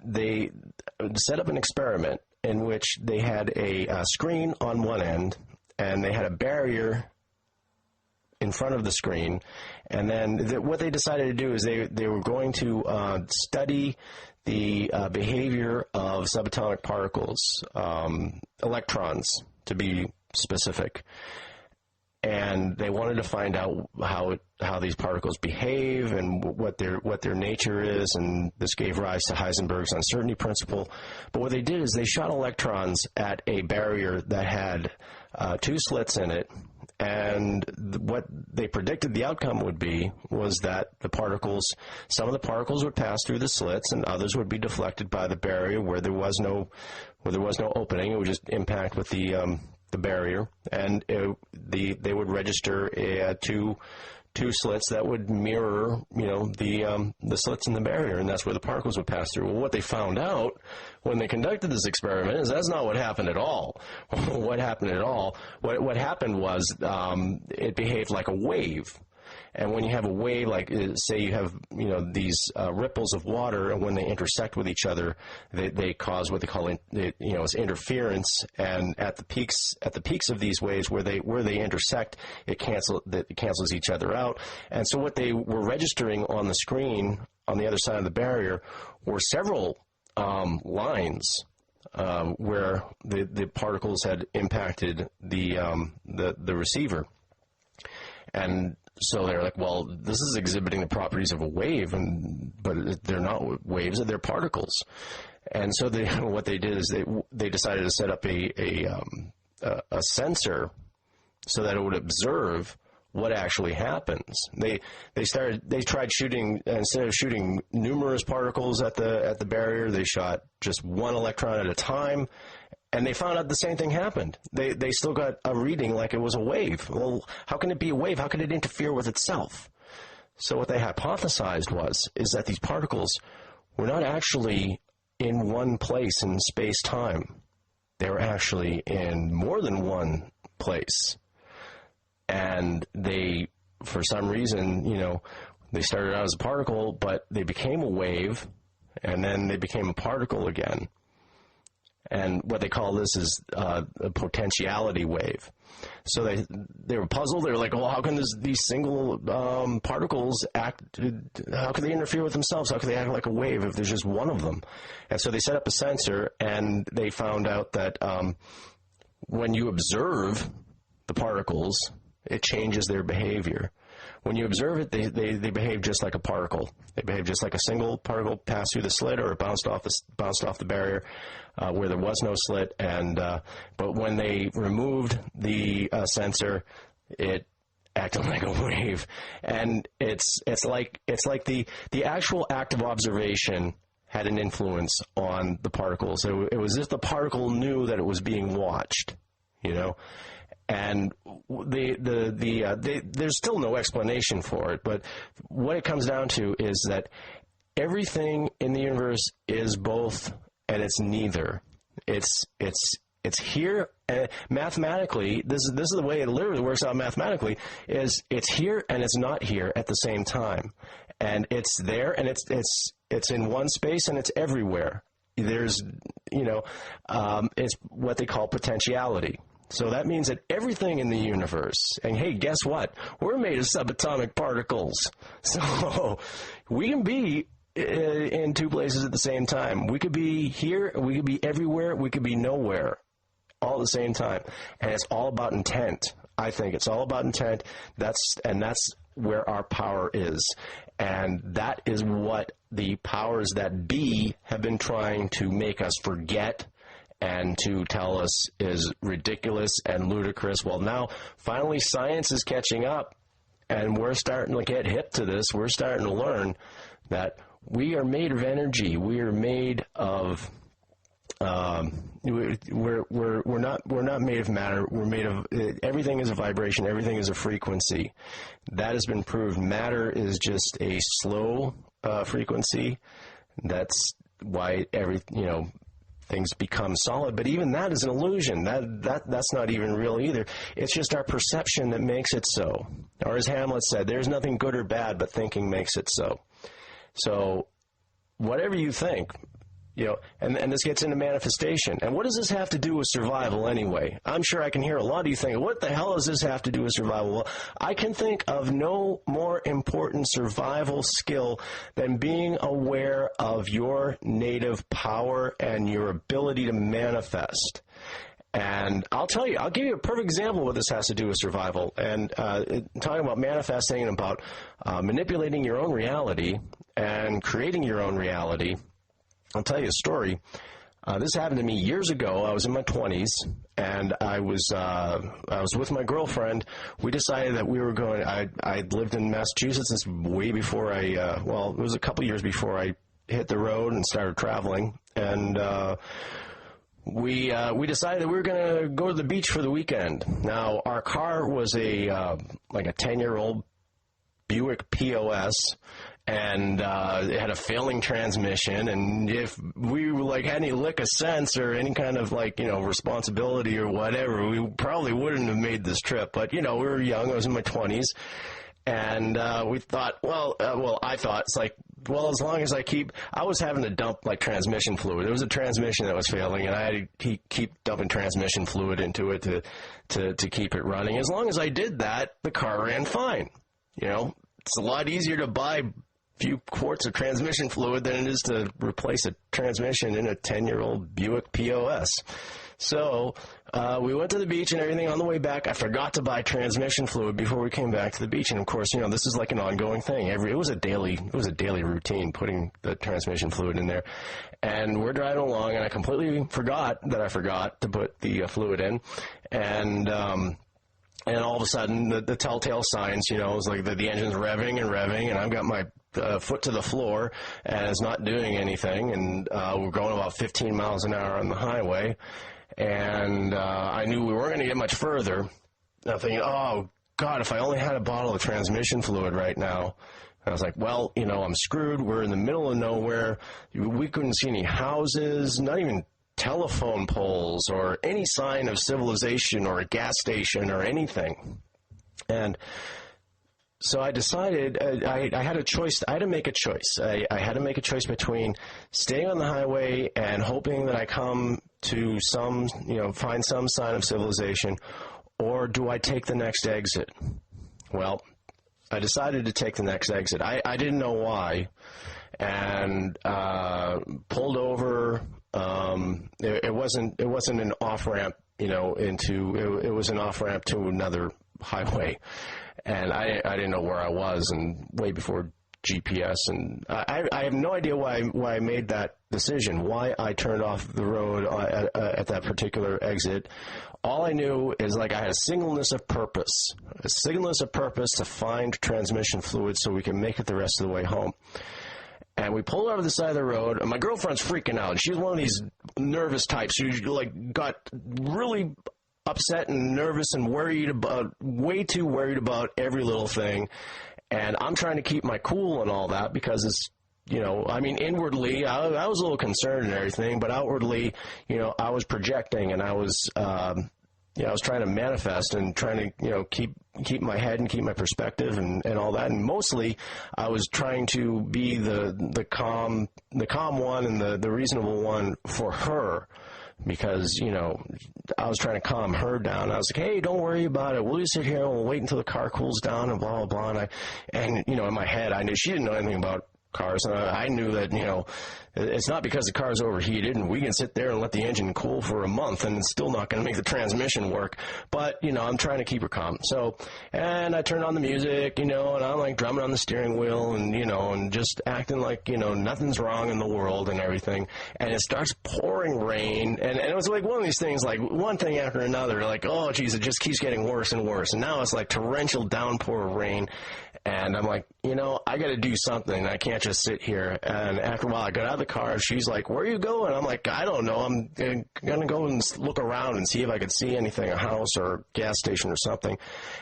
they set up an experiment in which they had a screen on one end, and they had a barrier in front of the screen. And then what they decided to do is they were going to study the behavior of subatomic particles, electrons to be specific. And they wanted to find out how these particles behave and what their nature is, and this gave rise to Heisenberg's uncertainty principle. But what they did is they shot electrons at a barrier that had two slits in it, and what they predicted the outcome would be was that some of the particles would pass through the slits, and others would be deflected by the barrier where there was no opening. It would just impact with the barrier, and they would register two slits that would mirror, the slits in the barrier, and that's where the particles would pass through. Well, what they found out when they conducted this experiment is that's not what happened at all. What happened was it behaved like a wave. And when you have a wave, like say you have these ripples of water, and when they intersect with each other, they cause what they call it's interference. And at the peaks of these waves, where they intersect, it cancels each other out. And so what they were registering on the screen on the other side of the barrier were several lines where the particles had impacted the receiver. And so they're like, well, this is exhibiting the properties of a wave, but they're not waves; they're particles. And so what they did is they decided to set up a sensor so that it would observe what actually happens. They tried shooting, instead of shooting numerous particles at the barrier, they shot just one electron at a time. And they found out the same thing happened. They still got a reading like it was a wave. Well, how can it be a wave? How can it interfere with itself? So what they hypothesized is that these particles were not actually in one place in space-time. They were actually in more than one place. And they, for some reason, they started out as a particle, but they became a wave, and then they became a particle again. And what they call this is a potentiality wave. So they were puzzled. They were like, well, how can these single particles act? How can they interfere with themselves? How can they act like a wave if there's just one of them? And so they set up a sensor, and they found out that when you observe the particles, it changes their behavior. When you observe it, they behave just like a particle. They behave just like a single particle passed through the slit, or it bounced off the barrier where there was no slit. And but when they removed the sensor, it acted like a wave. And it's like the actual act of observation had an influence on the particles. It was as if the particle knew that it was being watched, you know. And there's still no explanation for it, but what it comes down to is that everything in the universe is both, and it's neither. It's here mathematically. This is the way it literally works out mathematically. Is it's here and it's not here at the same time, and it's there and it's in one space and it's everywhere. There's it's what they call potentiality. So that means that everything in the universe, and hey, guess what? We're made of subatomic particles. So we can be in two places at the same time. We could be here, we could be everywhere, we could be nowhere, all at the same time. And it's all about intent. I think it's all about intent. That's where our power is. And that is what the powers that be have been trying to make us forget and to tell us is ridiculous and ludicrous. Well, now, finally, science is catching up, and we're starting to get hip to this. We're starting to learn that we are made of energy. We are made of we're not made of matter. We're made of everything is a vibration. Everything is a frequency. That has been proved. Matter is just a slow frequency. That's why things become solid, but even that is an illusion. That's not even real either. It's just our perception that makes it so. Or as Hamlet said, there's nothing good or bad, but thinking makes it so. So whatever you think, and this gets into manifestation. And what does this have to do with survival anyway? I'm sure I can hear a lot of you think, what the hell does this have to do with survival? Well, I can think of no more important survival skill than being aware of your native power and your ability to manifest. And I'll give you a perfect example of what this has to do with survival. And talking about manifesting and about manipulating your own reality and creating your own reality, I'll tell you a story. This happened to me years ago. I was in my 20s, and I was with my girlfriend. We decided that we were going. I lived in Massachusetts. This way before it was a couple years before I hit the road and started traveling. And we decided that we were going to go to the beach for the weekend. Now, our car was a 10-year-old Buick POS. And it had a failing transmission, and if we had any lick of sense or any kind of responsibility or whatever, we probably wouldn't have made this trip. But we were young. I was in my 20s, and we thought, I thought it's as long as I was having to dump transmission fluid. There was a transmission that was failing, and I had to keep dumping transmission fluid into it to keep it running. As long as I did that, the car ran fine. It's a lot easier to buy few quarts of transmission fluid than it is to replace a transmission in a 10-year-old Buick POS. So we went to the beach and everything. On the way back, I forgot to buy transmission fluid before we came back to the beach. And of course, this is like an ongoing thing. It was a daily routine putting the transmission fluid in there. And we're driving along, and I completely forgot to put the fluid in. And all of a sudden, the telltale signs, it was like the engine's revving, and I've got my foot to the floor, and it's not doing anything, and we're going about 15 miles an hour on the highway, and I knew we weren't going to get much further. I'm thinking, oh, God, if I only had a bottle of transmission fluid right now. I was like, well, I'm screwed. We're in the middle of nowhere. We couldn't see any houses, not even telephone poles or any sign of civilization or a gas station or anything. And so I decided I had a choice. I had to make a choice. I had to make a choice between staying on the highway and hoping that I come to find some sign of civilization, or do I take the next exit? Well, I decided to take the next exit. I didn't know why, and pulled over. It wasn't an off ramp, it was an off ramp to another highway, and I didn't know where I was, and way before GPS, and I have no idea why I made that decision, why I turned off the road at that particular exit. All I knew is I had a singleness of purpose to find transmission fluid so we can make it the rest of the way home. And we pulled over the side of the road, and my girlfriend's freaking out. She's one of these nervous types who got really upset and nervous and way too worried about every little thing. And I'm trying to keep my cool and all that because it's, inwardly, I was a little concerned and everything, but outwardly, I was projecting, and I was trying to manifest and trying to, keep my head and keep my perspective and all that. And mostly I was trying to be the calm one and the reasonable one for her. Because, I was trying to calm her down. I was like, hey, don't worry about it. We'll just sit here and we'll wait until the car cools down and blah, blah, blah. And in my head, I knew she didn't know anything about cars. And I knew that, it's not because the car's overheated and we can sit there and let the engine cool for a month and it's still not going to make the transmission work. But, I'm trying to keep her calm. So, and I turned on the music, and I'm drumming on the steering wheel and, and just acting like, nothing's wrong in the world and everything. And it starts pouring rain. And it was one of these things, one thing after another, oh, geez, it just keeps getting worse and worse. And now it's torrential downpour of rain. And I'm like, I got to do something. I can't just sit here. And after a while, I got out of the car. She's like, where are you going? I'm like, I don't know. I'm going to go and look around and see if I could see anything, a house or a gas station or something.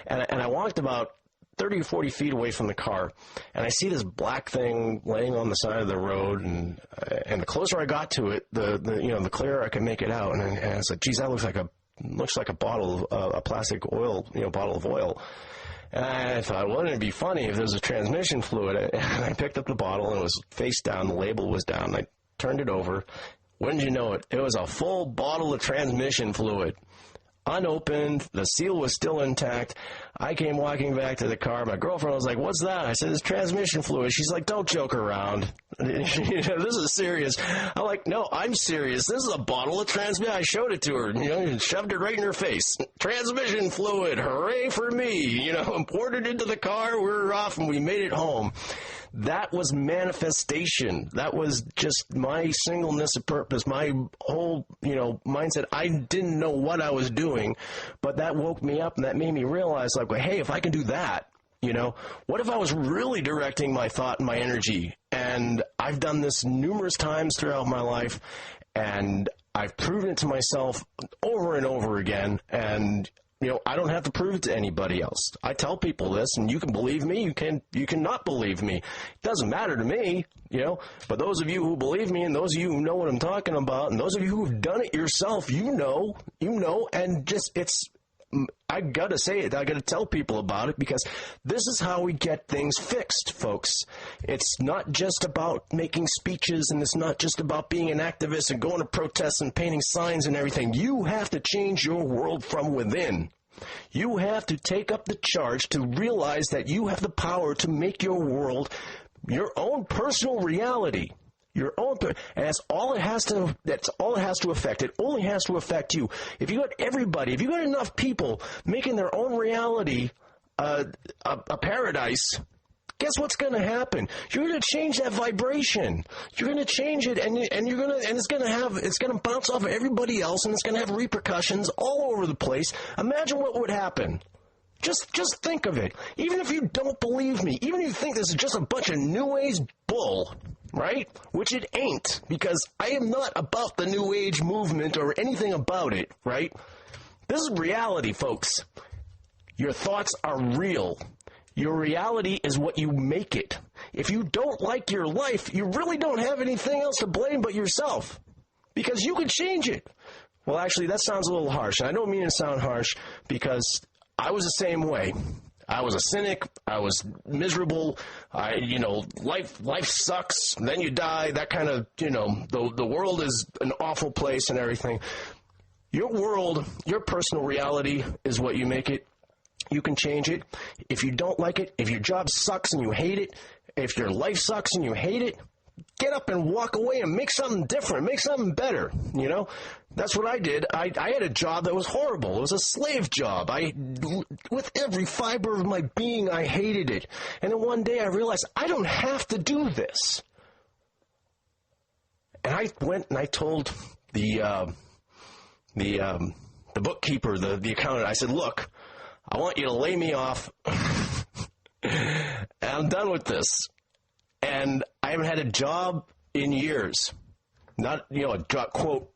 And I walked about 30 or 40 feet away from the car, and I see this black thing laying on the side of the road. And the closer I got to it, the clearer I could make it out. And I was like, geez, that looks like a bottle, a plastic oil, bottle of oil. And I thought, wouldn't it be funny if there was a transmission fluid? And I picked up the bottle, and it was face down. The label was down. I turned it over. Wouldn't you know it? It was a full bottle of transmission fluid. Unopened. The seal was still intact. I came walking back to the car. My girlfriend was like, what's that? I said, it's transmission fluid. She's like, don't joke around. This is serious. I'm like, no, I'm serious. This is a bottle of transmission. I showed it to her, shoved it right in her face. Transmission fluid. Hooray for me. Poured it into the car. We were off and we made it home. That was manifestation. That was just my singleness of purpose, my whole, mindset. I didn't know what I was doing, but that woke me up and that made me realize, hey, if I can do that, what if I was really directing my thought and my energy? And I've done this numerous times throughout my life, and I've proven it to myself over and over again, and I don't have to prove it to anybody else. I tell people this, and you can believe me, you can not believe me. It doesn't matter to me, But those of you who believe me, and those of you who know what I'm talking about, and those of you who've done it yourself, and just I got to say it. I got to tell people about it because this is how we get things fixed, folks. It's not just about making speeches, and it's not just about being an activist and going to protests and painting signs and everything. You have to change your world from within. You have to take up the charge to realize that you have the power to make your world your own personal reality. Your own, and that's all it has to affect. It only has to affect you. If you got enough people making their own reality a paradise, guess what's going to happen? You're going to change that vibration. You're going to change it, and it's going to bounce off of everybody else, and it's going to have repercussions all over the place. Imagine what would happen. Just think of it. Even if you don't believe me, even if you think this is just a bunch of New Age bull, right? Which it ain't, because I am not about the New Age movement or anything about it, right? This is reality, folks. Your thoughts are real. Your reality is what you make it. If you don't like your life, you really don't have anything else to blame but yourself, because you could change it. Well, actually, that sounds a little harsh. I don't mean to sound harsh, because I was the same way. I was a cynic. I was miserable. Life sucks. Then you die. That kind of, the world is an awful place and everything. Your world, your personal reality is what you make it. You can change it. If you don't like it, if your job sucks and you hate it, if your life sucks and you hate it, get up and walk away and make something different, make something better, That's what I did. I had a job that was horrible. It was a slave job. With every fiber of my being, I hated it. And then one day I realized I don't have to do this. And I went and I told the bookkeeper, the accountant, I said, look, I want you to lay me off. And I'm done with this. And I haven't had a job in years. Not, a job, quote,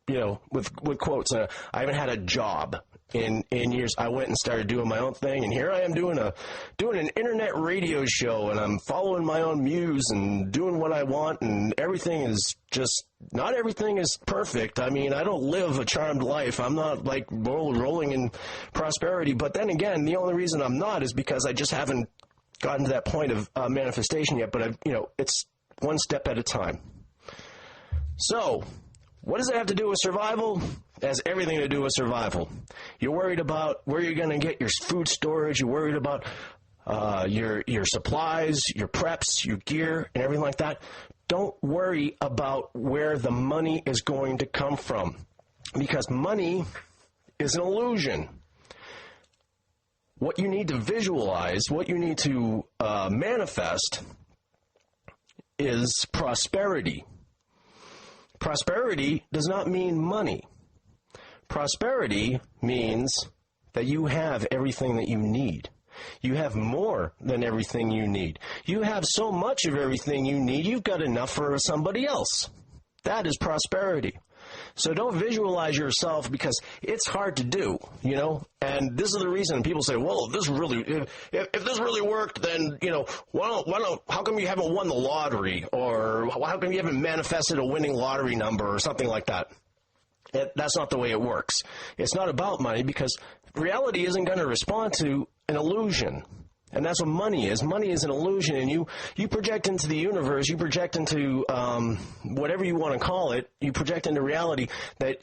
with quotes. I haven't had a job in years. I went and started doing my own thing, and here I am doing an internet radio show, and I'm following my own muse and doing what I want, and everything is just, not everything is perfect. I mean, I don't live a charmed life. I'm not like rolling in prosperity, but then again, the only reason I'm not is because I just haven't gotten to that point of manifestation yet, but it's one step at a time. So, what does it have to do with survival? It has everything to do with survival. You're worried about where you're going to get your food storage. You're worried about your supplies, your preps, your gear, and everything like that. Don't worry about where the money is going to come from, because money is an illusion. What you need to visualize, what you need to manifest is prosperity. Prosperity does not mean money. Prosperity means that you have everything that you need. You have more than everything you need. You have so much of everything you need, you've got enough for somebody else. That is prosperity. So don't visualize yourself, because it's hard to do, and this is the reason people say, well, if this really worked, then, how come you haven't won the lottery, or how come you haven't manifested a winning lottery number or something like that? That's not the way it works. It's not about money, because reality isn't going to respond to an illusion. And that's what money is. Money is an illusion, and you project into the universe, you project into whatever you want to call it, you project into reality that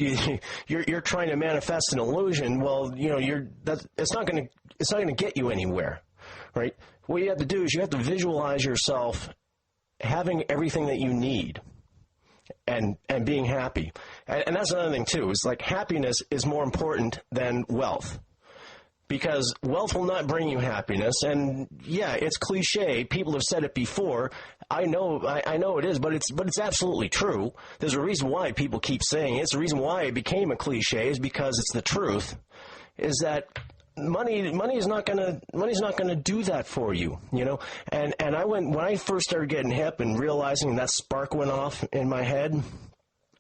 you're trying to manifest an illusion. Well, it's not going to get you anywhere, right? What you have to do is you have to visualize yourself having everything that you need and being happy. And that's another thing too. Is like happiness is more important than wealth. Because wealth will not bring you happiness, and yeah, it's cliche. People have said it before. I know it is, but it's absolutely true. There's a reason why people keep saying it. It's the reason why it became a cliche, is because it's the truth. Is that money is not gonna do that for you, And when I first started getting hip and realizing that spark went off in my head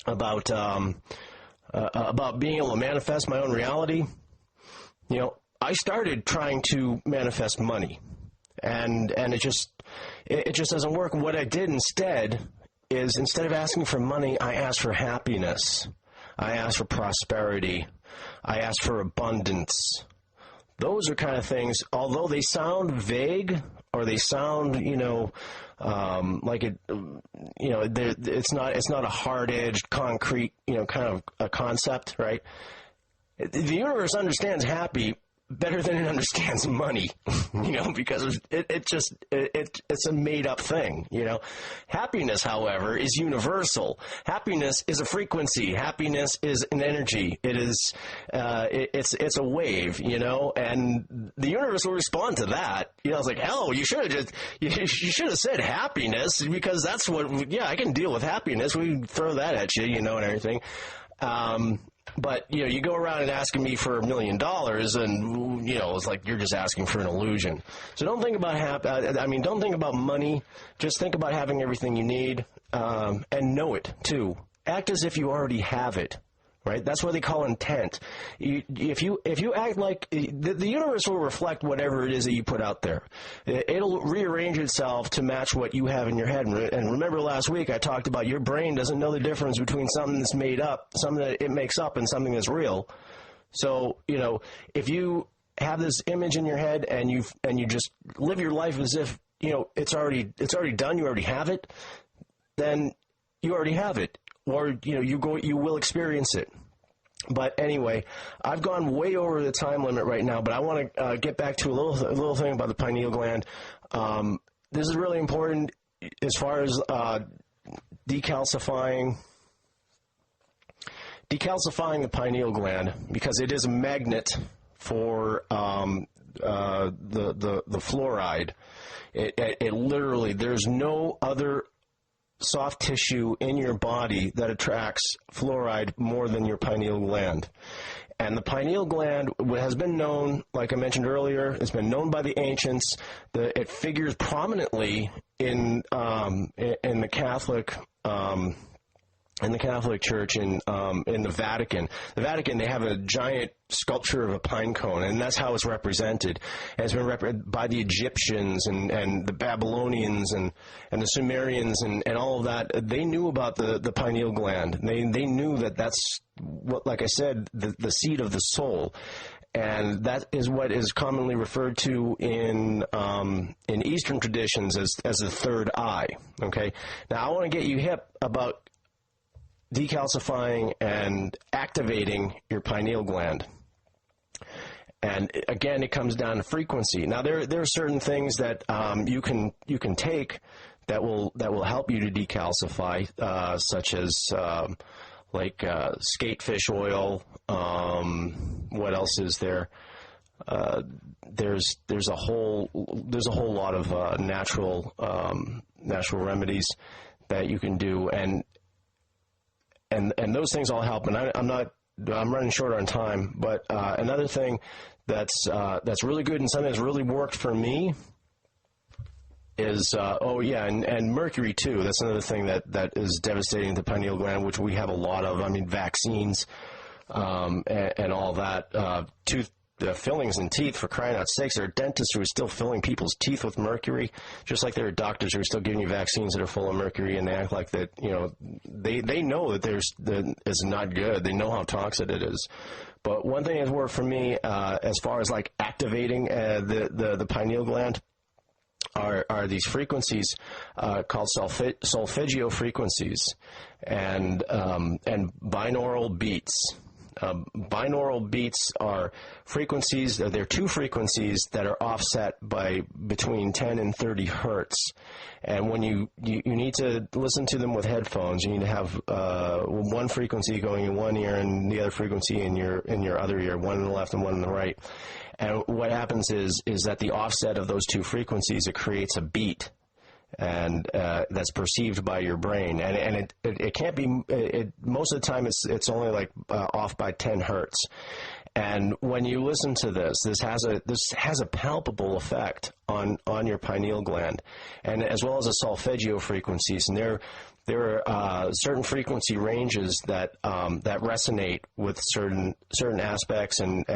about being able to manifest my own reality, I started trying to manifest money, and it just doesn't work. What I did instead is, instead of asking for money, I asked for happiness. I asked for prosperity. I asked for abundance. Those are kind of things, although they sound vague, or they sound, like it, it's not a hard-edged, concrete, kind of a concept, right? The universe understands happy better than it understands money, because it's a made-up thing, Happiness, however, is universal. Happiness is a frequency. Happiness is an energy. It is, it's a wave, and the universe will respond to that. It's like, hell, you should have said happiness, because that's what, I can deal with happiness. We throw that at you, and everything. But, you go around and asking me for $1 million, and, it's like you're just asking for an illusion. So don't think about don't think about money. Just think about having everything you need, and know it, too. Act as if you already have it, right? That's what they call intent. If you act like, the universe will reflect whatever it is that you put out there. It'll rearrange itself to match what you have in your head. And remember last week I talked about your brain doesn't know the difference between something that's made up, something that it makes up, and something that's real. So, if you have this image in your head and you just live your life as if, it's already done, you already have it, then you already have it, or you will experience it. But anyway, I've gone way over the time limit right now, but I want to get back to a little thing about the pineal gland. This is really important as far as decalcifying the pineal gland, because it is a magnet for the fluoride. It literally, there's no other soft tissue in your body that attracts fluoride more than your pineal gland. And the pineal gland has been known, like I mentioned earlier, it's been known by the ancients. It figures prominently in the Catholic Church in the Vatican. The Vatican, they have a giant sculpture of a pine cone, and that's how it's represented. And it's been represented by the Egyptians and the Babylonians and the Sumerians and all of that. They knew about the pineal gland. They knew that's what, like I said, the seat of the soul. And that is what is commonly referred to in Eastern traditions as the third eye. Okay. Now I want to get you hip about decalcifying and activating your pineal gland. And again, it comes down to frequency. Now, there are certain things that you can take that will help you to decalcify, such as skatefish oil. What else is there? There's a whole lot of natural remedies that you can do, and those things all help. And I'm running short on time, but another thing that's really good and something that's really worked for me is and mercury too. That's another thing that is devastating the pineal gland, which we have a lot of. I mean, vaccines and all that. The fillings in teeth, for crying out sakes. There are dentists who are still filling people's teeth with mercury, just like there are doctors who are still giving you vaccines that are full of mercury, and they act like that, they know that it's not good. They know how toxic it is. But one thing that's worked for me as far as like activating the pineal gland are these frequencies called solfeggio frequencies and binaural beats. Binaural beats are frequencies. They're two frequencies that are offset by between 10 and 30 hertz. And when you need to listen to them with headphones, you need to have one frequency going in one ear and the other frequency in your other ear, one in the left and one in the right. And what happens is that the offset of those two frequencies, it creates a beat. And that's perceived by your brain, and it can't be. Most of the time, it's only like off by 10 hertz. And when you listen to this has a palpable effect on your pineal gland, and as well as the solfeggio frequencies. And there are certain frequency ranges that resonate with certain aspects and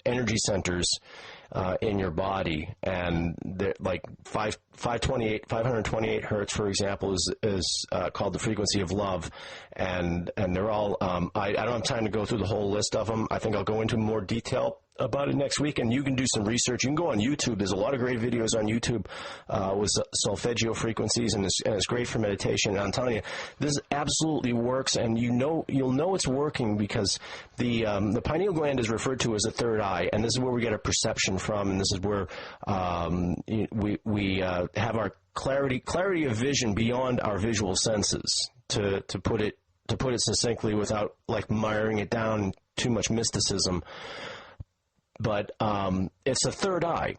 energy centers in your body, and like 528 hertz, for example, is called the frequency of love, and they're all. I don't have time to go through the whole list of them. I think I'll go into more detail about it next week, and you can do some research. You can go on YouTube. There's a lot of great videos on YouTube with solfeggio frequencies, and it's great for meditation. And I'm telling you, this absolutely works, and you'll know it's working because the pineal gland is referred to as the third eye, and this is where we get our perception from, and this is where we have our clarity of vision beyond our visual senses. To put it succinctly, without like miring it down in too much mysticism. But it's the third eye,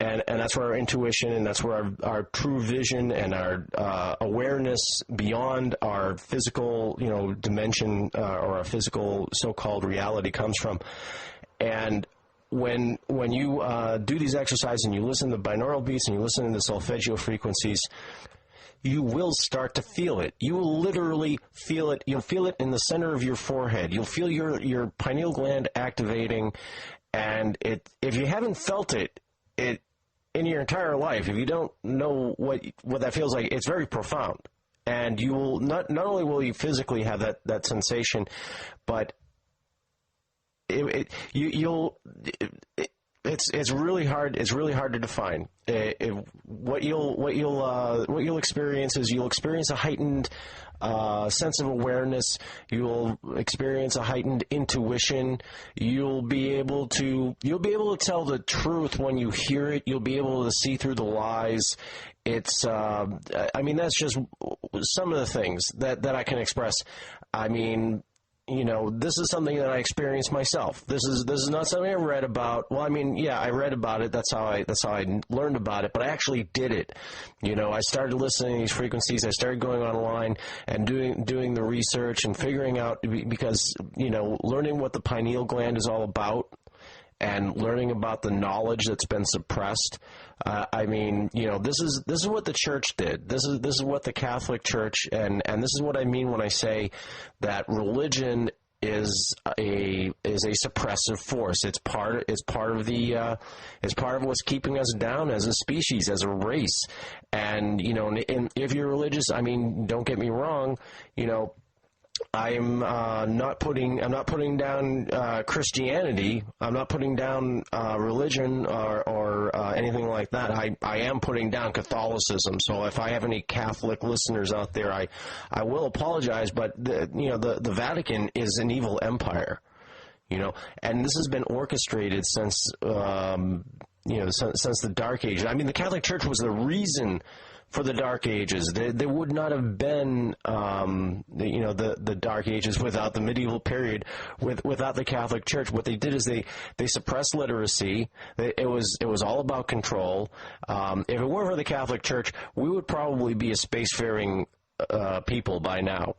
and that's where our intuition, and that's where our true vision and our awareness beyond our physical, dimension or our physical so-called reality comes from. And when you do these exercises and you listen to binaural beats and you listen to the solfeggio frequencies, you will start to feel it. You will literally feel it. You'll feel it in the center of your forehead. You'll feel your pineal gland activating. And if you haven't felt it in your entire life, if you don't know what that feels like, it's very profound. And you will not only will you physically have that sensation, but It's really hard. It's really hard to define. What you'll experience is you'll experience a heightened sense of awareness. You'll experience a heightened intuition. You'll be able to tell the truth when you hear it. You'll be able to see through the lies. It's that's just some of the things that I can express. I mean, this is something that I experienced myself. This is not something I read about. Well, I mean, yeah, I read about it. That's how I learned about it. But I actually did it. I started listening to these frequencies. I started going online and doing the research and figuring out, because learning what the pineal gland is all about and learning about the knowledge that's been suppressed. This is what the church did. This is what the Catholic Church, and this is what I mean when I say that religion is a suppressive force. It's part of what's keeping us down as a species, as a race. And if you're religious, I mean, don't get me wrong, I'm not putting down Christianity. I'm not putting down religion or anything like that. I am putting down Catholicism. So if I have any Catholic listeners out there, I will apologize. But the Vatican is an evil empire, and this has been orchestrated since since the Dark Ages. I mean, the Catholic Church was the reason for the Dark Ages. There would not have been, the Dark Ages without the medieval period, without the Catholic Church. What they did is they suppressed literacy. It was all about control. If it weren't for the Catholic Church, we would probably be a spacefaring people by now.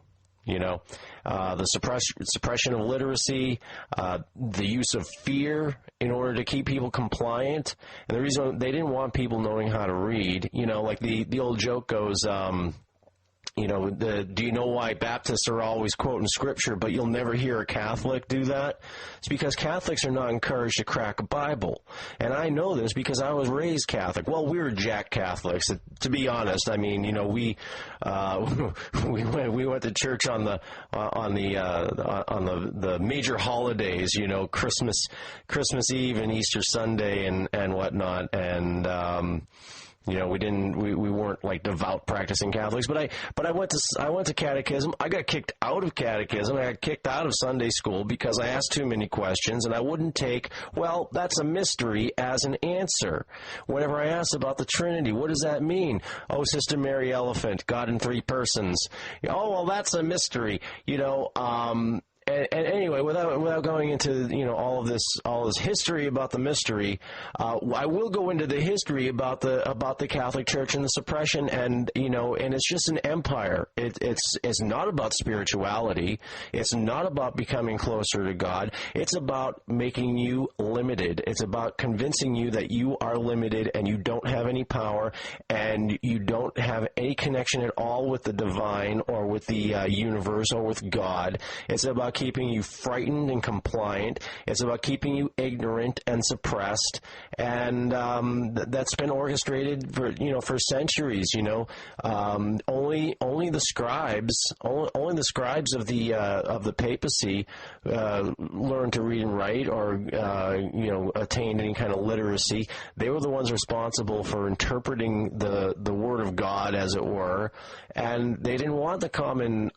The suppression of literacy, the use of fear in order to keep people compliant. And the reason they didn't want people knowing how to read, like the old joke goes, do you know why Baptists are always quoting Scripture, but you'll never hear a Catholic do that? It's because Catholics are not encouraged to crack a Bible. And I know this because I was raised Catholic. Well, we were Jack Catholics, to be honest. I mean, we went to church on the major holidays, Christmas Eve and Easter Sunday and whatnot. And we weren't like devout practicing Catholics, but I went to catechism. I got kicked out of catechism. I got kicked out of Sunday school because I asked too many questions and I wouldn't take, well, that's a mystery, as an answer. Whenever I asked about the Trinity, what does that mean? Oh, Sister Mary Elephant, God in three persons. Oh, well, that's a mystery. And anyway, without going into all this history about the mystery, I will go into the history about the Catholic Church and the suppression, and it's just an empire. It's not about spirituality. It's not about becoming closer to God. It's about making you limited. It's about convincing you that you are limited and you don't have any power and you don't have any connection at all with the divine or with the universe or with God. It's about keeping you frightened and compliant. It's about keeping you ignorant and suppressed, and that's been orchestrated for centuries. Only the scribes of the papacy learned to read and write or attained any kind of literacy. They were the ones responsible for interpreting the Word of God, as it were, and they didn't want the common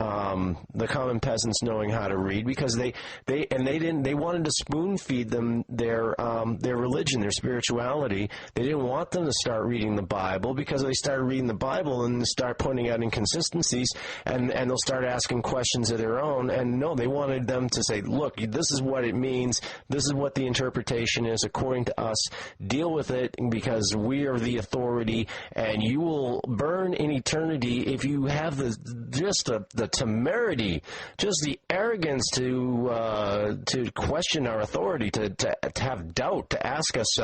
peasants knowing how to read, because they wanted to spoon feed them their religion, their spirituality. They didn't want them to start reading the Bible, because they started reading the Bible and start pointing out inconsistencies, and they'll start asking questions of their own. And no, they wanted them to say, look, this is what it means. This is what the interpretation is according to us. Deal with it, because we are the authority, and you will burn in eternity if you have the temerity, just the arrogance to question our authority, to have doubt, to ask us,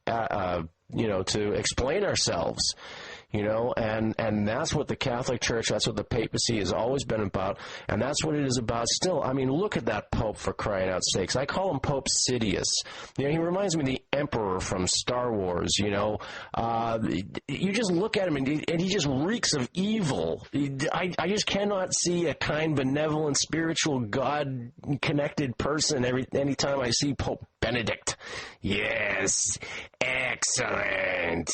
to explain ourselves. you know, and that's what the Catholic Church, that's what the papacy has always been about, and that's what it is about still. I mean, look at that Pope, for crying out sakes. I call him Pope Sidious. You know, he reminds me of the Emperor from Star Wars, you know. You just look at him, and he just reeks of evil. I just cannot see a kind, benevolent, spiritual, God-connected person anytime I see Pope Benedict. Yes, excellent.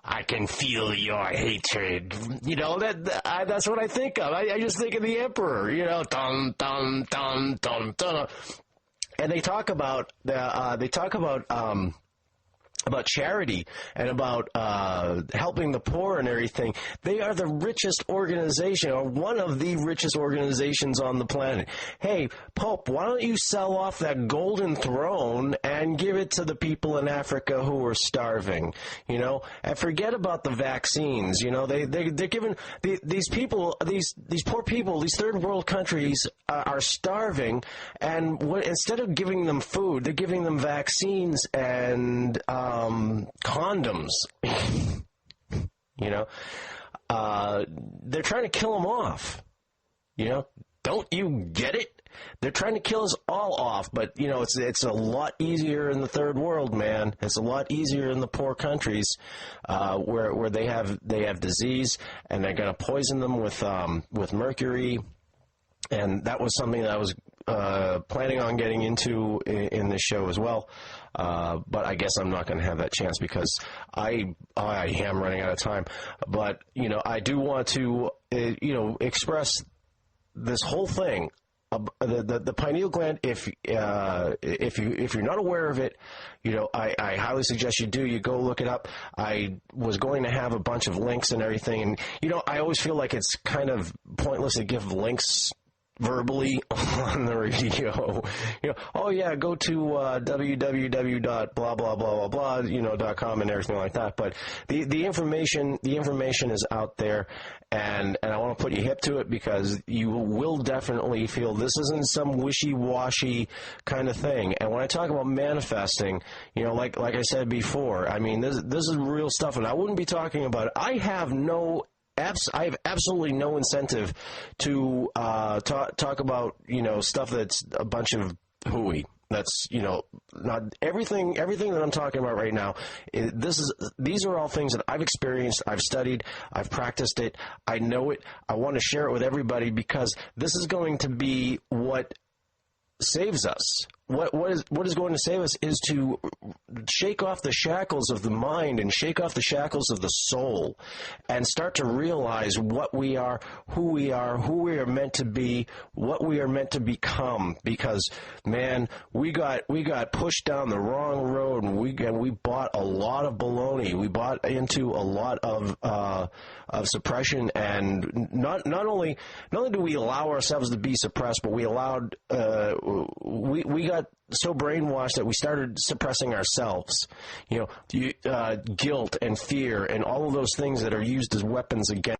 I can feel your hatred. You know, that's what I think of. I just think of the Emperor, you know, dum, dum, dum, dum, dum. And they talk about charity and about helping the poor and everything. They are the richest organization, or one of the richest organizations on the planet. Hey, Pope, why don't you sell off that golden throne and give it to the people in Africa who are starving? You know, and forget about the vaccines. You know, they're giving these people, these poor people, these third world countries are starving, and instead of giving them food, they're giving them vaccines and condoms. You know, they're trying to kill them off. You know, don't you get it? They're trying to kill us all off, but you know, it's a lot easier in the third world, man. It's a lot easier in the poor countries where they have disease, and they're going to poison them with mercury. And that was something that I was planning on getting into in this show as well. But I guess I'm not going to have that chance because I am running out of time. But, you know, I do want to, express this whole thing. The pineal gland, if you're not aware of it, you know, I highly suggest you do. You go look it up. I was going to have a bunch of links and everything. And, you know, I always feel like it's kind of pointless to give links verbally on the radio. You know, oh yeah, go to www.blah you know .com and everything like that. But the information is out there, and I want to put you hip to it because you will definitely feel this isn't some wishy-washy kind of thing. And when I talk about manifesting, you know, like I said before, I mean this is real stuff, and I wouldn't be talking about it. I have absolutely no incentive to talk about, you know, stuff that's a bunch of hooey. That's, you know, not everything that I'm talking about right now. These are all things that I've experienced, I've studied, I've practiced it, I know it. I want to share it with everybody because this is going to be what saves us. What is going to save us is to shake off the shackles of the mind and shake off the shackles of the soul and start to realize what we are, who we are meant to be, what we are meant to become. Because, man, we got pushed down the wrong road, and we bought a lot of baloney. We bought into a lot of suppression, and not only do we allow ourselves to be suppressed, but we allowed we got so brainwashed that we started suppressing ourselves. You know, guilt and fear and all of those things that are used as weapons against.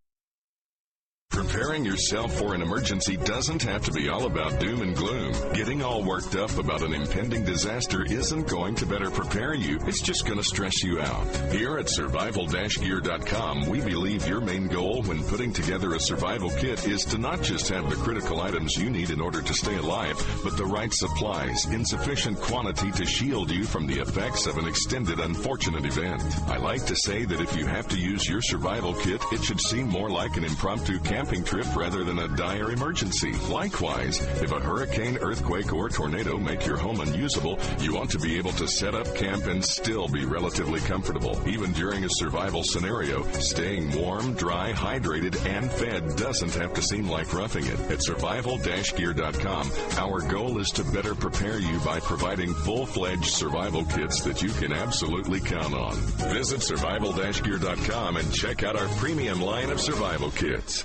Preparing yourself for an emergency doesn't have to be all about doom and gloom. Getting all worked up about an impending disaster isn't going to better prepare you. It's just going to stress you out. Here at survival-gear.com, we believe your main goal when putting together a survival kit is to not just have the critical items you need in order to stay alive, but the right supplies in sufficient quantity to shield you from the effects of an extended unfortunate event. I like to say that if you have to use your survival kit, it should seem more like an impromptu camping trip rather than a dire emergency. Likewise, if a hurricane, earthquake, or tornado make your home unusable, you want to be able to set up camp and still be relatively comfortable. Even during a survival scenario, staying warm, dry, hydrated, and fed doesn't have to seem like roughing it. At survival-gear.com, our goal is to better prepare you by providing full-fledged survival kits that you can absolutely count on. Visit survival-gear.com and check out our premium line of survival kits.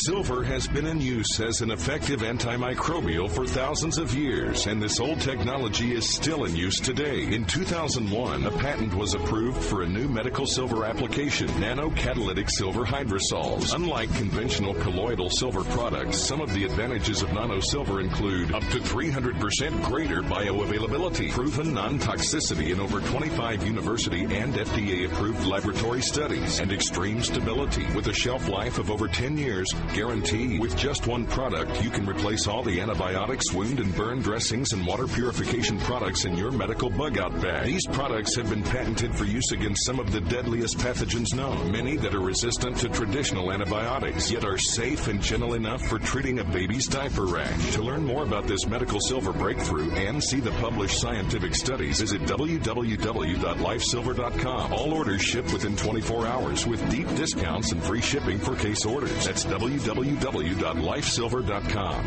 Silver has been in use as an effective antimicrobial for thousands of years, and this old technology is still in use today. In 2001, a patent was approved for a new medical silver application, nanocatalytic silver hydrosols. Unlike conventional colloidal silver products, some of the advantages of nano silver include up to 300% greater bioavailability, proven non-toxicity in over 25 university and FDA-approved laboratory studies, and extreme stability with a shelf life of over 10 years guaranteed. With just one product, you can replace all the antibiotics, wound and burn dressings, and water purification products in your medical bug-out bag. These products have been patented for use against some of the deadliest pathogens known, many that are resistant to traditional antibiotics, yet are safe and gentle enough for treating a baby's diaper rash. To learn more about this medical silver breakthrough and see the published scientific studies, visit www.lifesilver.com. All orders ship within 24 hours with deep discounts and free shipping for case orders. That's www.lifesilver.com.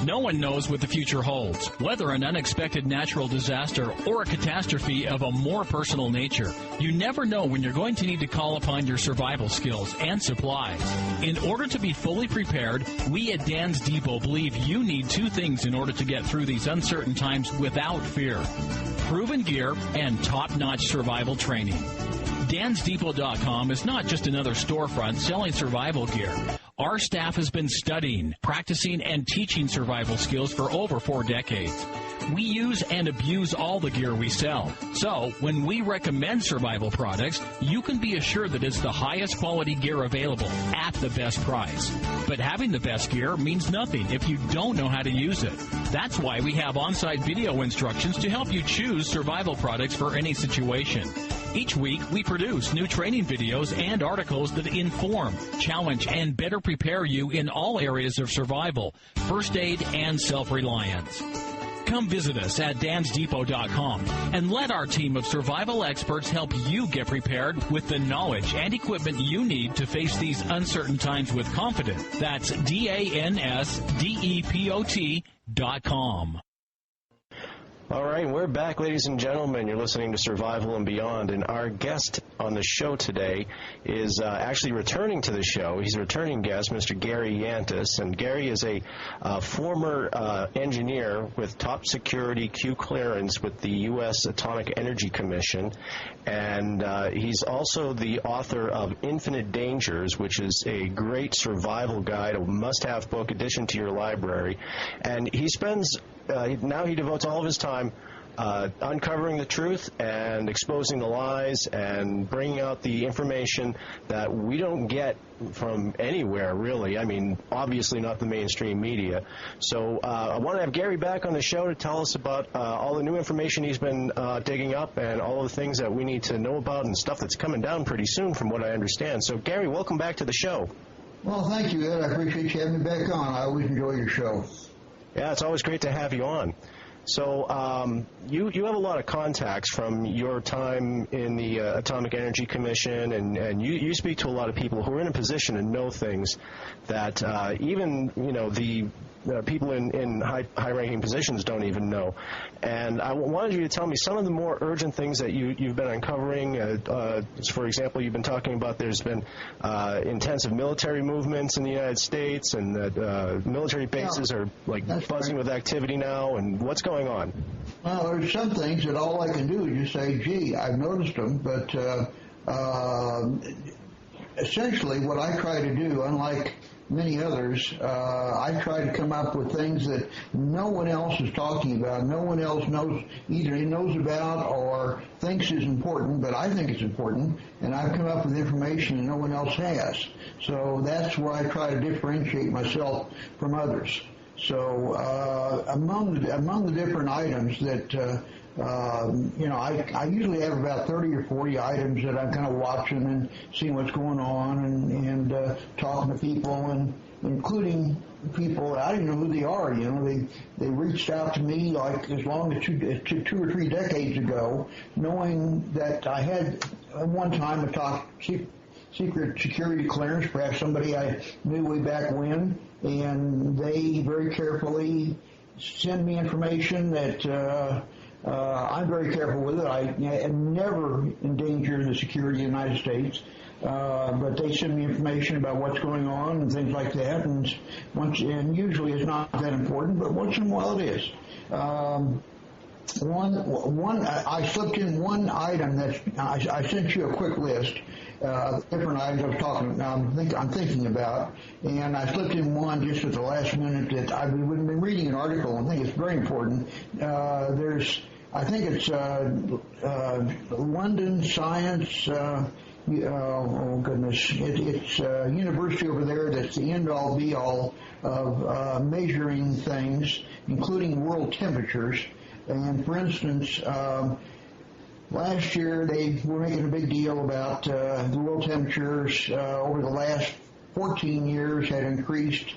No one knows what the future holds, whether an unexpected natural disaster or a catastrophe of a more personal nature. You never know when you're going to need to call upon your survival skills and supplies. In order to be fully prepared, we at Dan's Depot believe you need two things in order to get through these uncertain times without fear: proven gear and top-notch survival training. DansDepot.com is not just another storefront selling survival gear. Our staff has been studying, practicing, and teaching survival skills for over 4 decades. We use and abuse all the gear we sell. So, when we recommend survival products, you can be assured that it's the highest quality gear available at the best price. But having the best gear means nothing if you don't know how to use it. That's why we have on-site video instructions to help you choose survival products for any situation. Each week, we produce new training videos and articles that inform, challenge, and better prepare you in all areas of survival, first aid, and self-reliance. Come visit us at dansdepot.com and let our team of survival experts help you get prepared with the knowledge and equipment you need to face these uncertain times with confidence. That's DANSDEPOT.com. All right, we're back, ladies and gentlemen. You're listening to Survival and Beyond, and our guest on the show today is actually returning to the show. He's a returning guest, Mr. Gary Yantis, and Gary is a former engineer with top security Q clearance with the U.S. Atomic Energy Commission, and he's also the author of Infinite Dangers, which is a great survival guide, a must-have book addition to your library, and he spends now he devotes all of his time uncovering the truth and exposing the lies and bringing out the information that we don't get from anywhere, really. I mean, obviously not the mainstream media. So I want to have Gary back on the show to tell us about all the new information he's been digging up and all the things that we need to know about and stuff that's coming down pretty soon from what I understand. So, Gary, welcome back to the show. Well, thank you, Ed. I appreciate you having me back on. I always enjoy your show. Yeah, it's always great to have you on. So you have a lot of contacts from your time in the Atomic Energy Commission, and you speak to a lot of people who are in a position to know things that even the people in high-ranking positions don't even know. And I wanted you to tell me some of the more urgent things that you've been uncovering. For example, you've been talking about there's been intensive military movements in the United States, and that military bases are buzzing with activity now. And what's going on? Well, there's some things that all I can do is just say, gee, I've noticed them, but essentially what I try to do, unlike many others, I try to come up with things that no one else is talking about, no one else either knows about or thinks is important, but I think it's important, and I've come up with information that no one else has. So that's where I try to differentiate myself from others. So among the different items that I usually have about 30 or 40 items that I'm kind of watching and seeing what's going on and talking to people, and including people I didn't know who they are. They reached out to me like as long as 2 or 3 decades ago, knowing that I had at one time a top secret security clearance, perhaps somebody I knew way back when, and they very carefully send me information that I'm very careful with it. I never endanger the security of the United States. But they send me information about what's going on and things like that, and usually it's not that important, but once in a while it is. I slipped in one item that I sent you a quick list of different items I'm thinking about, and I slipped in one just at the last minute that I've been reading an article and I think it's very important. I think it's London Science. Oh goodness! It's a university over there that's the end-all, be-all of measuring things, including world temperatures. And for instance, last year they were making a big deal about the world temperatures over the last 14 years had increased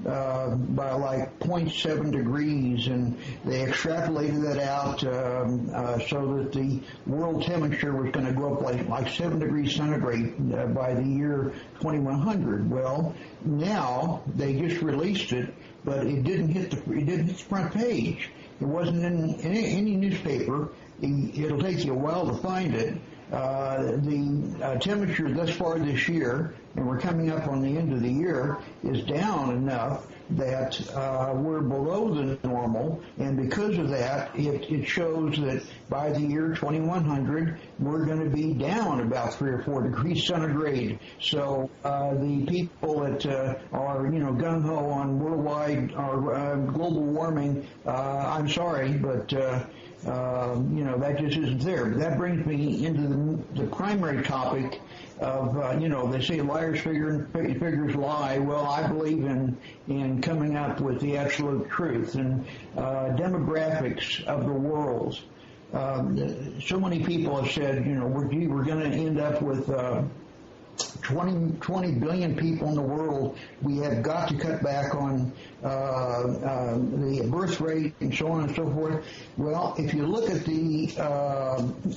by like 0.7 degrees, and they extrapolated that out so that the world temperature was going to go up like 7 degrees centigrade by the year 2100. Well, now they just released it, but it didn't hit the front page. It wasn't in any newspaper. It'll take you a while to find it. The temperature thus far this year, and we're coming up on the end of the year, is down enough that we're below the normal, and because of that, it shows that by the year 2100, we're going to be down about 3 or 4 degrees centigrade. So the people that are, gung-ho on worldwide or global warming, I'm sorry, but that just isn't there. But that brings me into the primary topic of, they say liars figures lie. Well, I believe in coming up with the absolute truth and demographics of the world. So many people have said, we're going to end up with 20 billion people in the world. We have got to cut back on the birth rate and so on and so forth. Well, if you look at the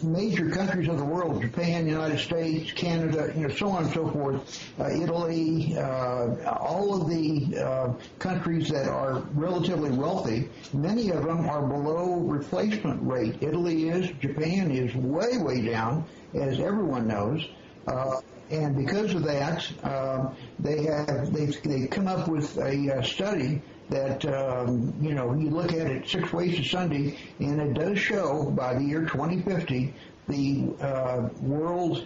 major countries of the world, Japan, United States, Canada, so on and so forth, Italy, all of the countries that are relatively wealthy, many of them are below replacement rate. Italy is, Japan is way, way down, as everyone knows. And because of that, they've come up with a study that you look at it 6 ways to Sunday, and it does show by the year 2050 the world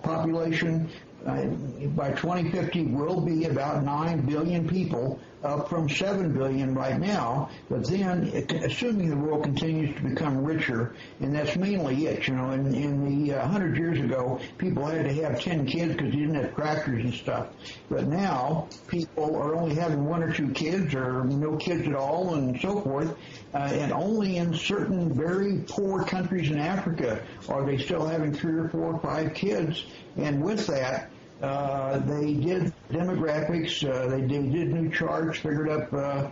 population by 2050 will be about 9 billion people, up from 7 billion right now. But then, assuming the world continues to become richer, and that's mainly it, in the 100 years ago, people had to have 10 kids because you didn't have crackers and stuff. But now, people are only having 1 or 2 kids, or no kids at all, and so forth. And only in certain very poor countries in Africa are they still having 3 or 4 or 5 kids. And with that, they did demographics, they did new charts, figured up, how